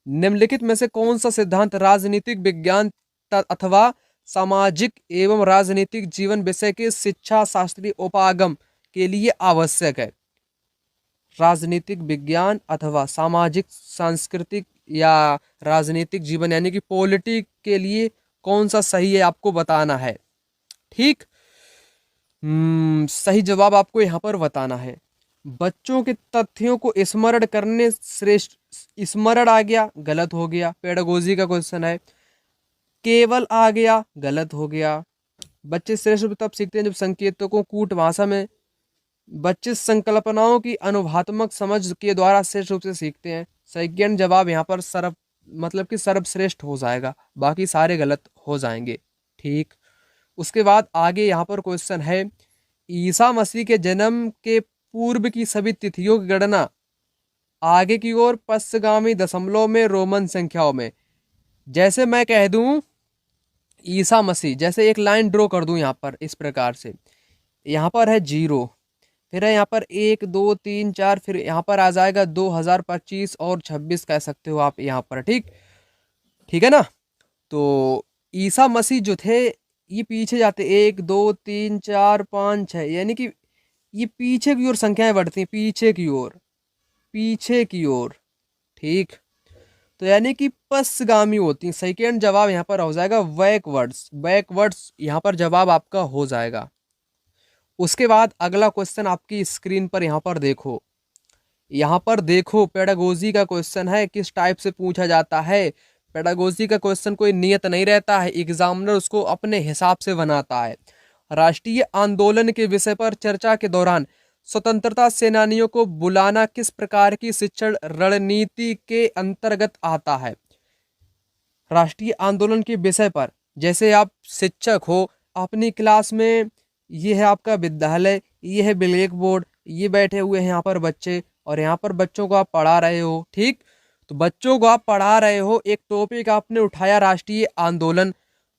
निम्नलिखित में से कौन सा सिद्धांत राजनीतिक विज्ञान अथवा सामाजिक एवं राजनीतिक जीवन विषय के शिक्षा शास्त्रीय उपागम के लिए आवश्यक है? राजनीतिक विज्ञान अथवा सामाजिक सांस्कृतिक या राजनीतिक जीवन यानी कि पॉलिटिक के लिए कौन सा सही है आपको बताना है, ठीक। सही जवाब आपको यहाँ पर बताना है। बच्चों के तथ्यों को स्मरण करने श्रेष्ठ, स्मरण आ गया, गलत हो गया, पेडागोजी का क्वेश्चन है। केवल आ गया, गलत हो गया। बच्चे श्रेष्ठ रूप तब सीखते हैं जब संकेतों को कूट भाषा में, बच्चे संकल्पनाओं की अनुभवात्मक समझ के द्वारा श्रेष्ठ रूप से सीखते हैं। सेकंड जवाब यहाँ पर सर्व मतलब कि सर्वश्रेष्ठ हो जाएगा, बाकी सारे गलत हो जाएंगे। ठीक, उसके बाद आगे यहाँ पर क्वेश्चन है, ईसा मसीह के जन्म के पूर्व की सभी तिथियों की गणना आगे की ओर पश्चगामी दशमलव में रोमन संख्याओं में। जैसे मैं कह दूं ईसा मसीह, जैसे एक लाइन ड्रॉ कर दूं यहाँ पर इस प्रकार से, यहाँ पर है 0, फिर है यहाँ पर 1 2 3 4, फिर यहाँ पर आ जाएगा 2025 और 26 कह सकते हो आप यहाँ पर। ठीक, ठीक है ना। तो ईसा मसीह जो थे ये पीछे जाते 1 2 3 4 5 6, यानी कि ये पीछे की ओर संख्याएं बढ़ती हैं, पीछे की ओर, पीछे की ओर। ठीक, तो यानी कि पश्चगामी होती हैं। सेकेंड जवाब यहाँ पर हो जाएगा बैकवर्ड्स, बैकवर्ड्स यहाँ पर जवाब आपका हो जाएगा। उसके बाद अगला क्वेश्चन आपकी स्क्रीन पर यहाँ पर देखो, यहाँ पर देखो पेडागोजी का क्वेश्चन है, किस टाइप से पूछा जाता है। पेडागोजी का क्वेश्चन कोई नियत नहीं रहता है, एग्जामिनर उसको अपने हिसाब से बनाता है। राष्ट्रीय आंदोलन के विषय पर चर्चा के दौरान स्वतंत्रता सेनानियों को बुलाना किस प्रकार की शिक्षण रणनीति के अंतर्गत आता है। राष्ट्रीय आंदोलन के विषय पर, जैसे आप शिक्षक हो, अपनी क्लास में ये है आपका विद्यालय, ये है ब्लैक बोर्ड, ये बैठे हुए हैं यहाँ पर बच्चे, और यहाँ पर बच्चों को आप पढ़ा रहे हो। ठीक, तो बच्चों को आप पढ़ा रहे हो, एक टॉपिक आपने उठाया राष्ट्रीय आंदोलन,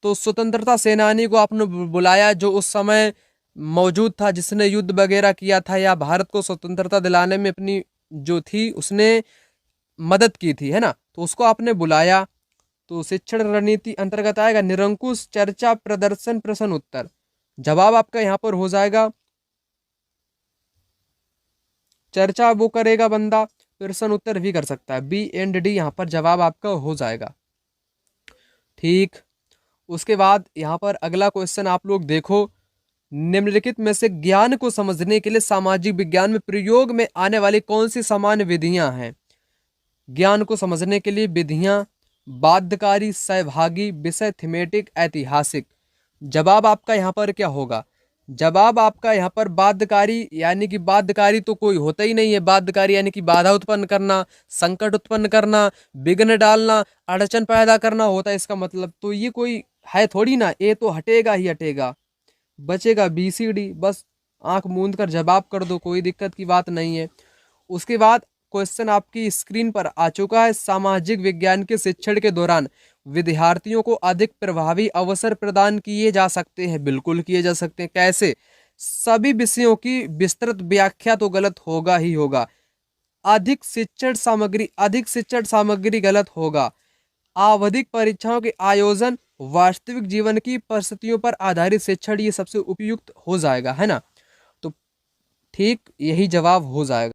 तो स्वतंत्रता सेनानी को आपने बुलाया जो उस समय मौजूद था, जिसने युद्ध वगैरह किया था या भारत को स्वतंत्रता दिलाने में अपनी जो थी उसने मदद की थी, है ना, तो उसको आपने बुलाया। तो शिक्षण रणनीति अंतर्गत आएगा निरंकुश, चर्चा, प्रदर्शन, प्रश्न उत्तर। जवाब आपका यहाँ पर हो जाएगा चर्चा वो करेगा बंदा, प्रश्न उत्तर भी कर सकता है, बी एंड डी यहाँ पर जवाब आपका हो जाएगा। ठीक, उसके बाद यहाँ पर अगला क्वेश्चन आप लोग देखो, निम्नलिखित में से ज्ञान को समझने के लिए सामाजिक विज्ञान में प्रयोग में आने वाली कौन सी सामान्य विधियां हैं। ज्ञान को समझने के लिए विधियां, बाध्यकारी, सहभागी, विषय, थीमेटिक, ऐतिहासिक। जवाब आपका यहाँ पर क्या होगा, जवाब आपका यहाँ पर बाध्यकारी, यानी कि बाध्यकारी तो कोई होता ही नहीं है। बाध्यकारी यानी कि बाधा उत्पन्न करना, संकट उत्पन्न करना, विघ्न डालना, अड़चन पैदा करना होता है इसका मतलब। तो ये कोई है थोड़ी ना, ये तो हटेगा ही हटेगा, बचेगा BCD, बस आंख मूंद कर जवाब कर दो, कोई दिक्कत की बात नहीं है। उसके बाद क्वेश्चन आपकी स्क्रीन पर आ चुका है, सामाजिक विज्ञान के शिक्षण के दौरान विद्यार्थियों को अधिक प्रभावी अवसर प्रदान किए जा सकते हैं। बिल्कुल किए जा सकते हैं। कैसे, सभी विषयों की विस्तृत व्याख्या तो गलत होगा ही होगा, अधिक शिक्षण सामग्री गलत होगा, आवधिक परीक्षाओं के आयोजन, वास्तविक जीवन की परिस्थितियों पर आधारित शिक्षण, ये सबसे उपयुक्त हो जाएगा, है ना। तो ठीक यही जवाब हो जाएगा।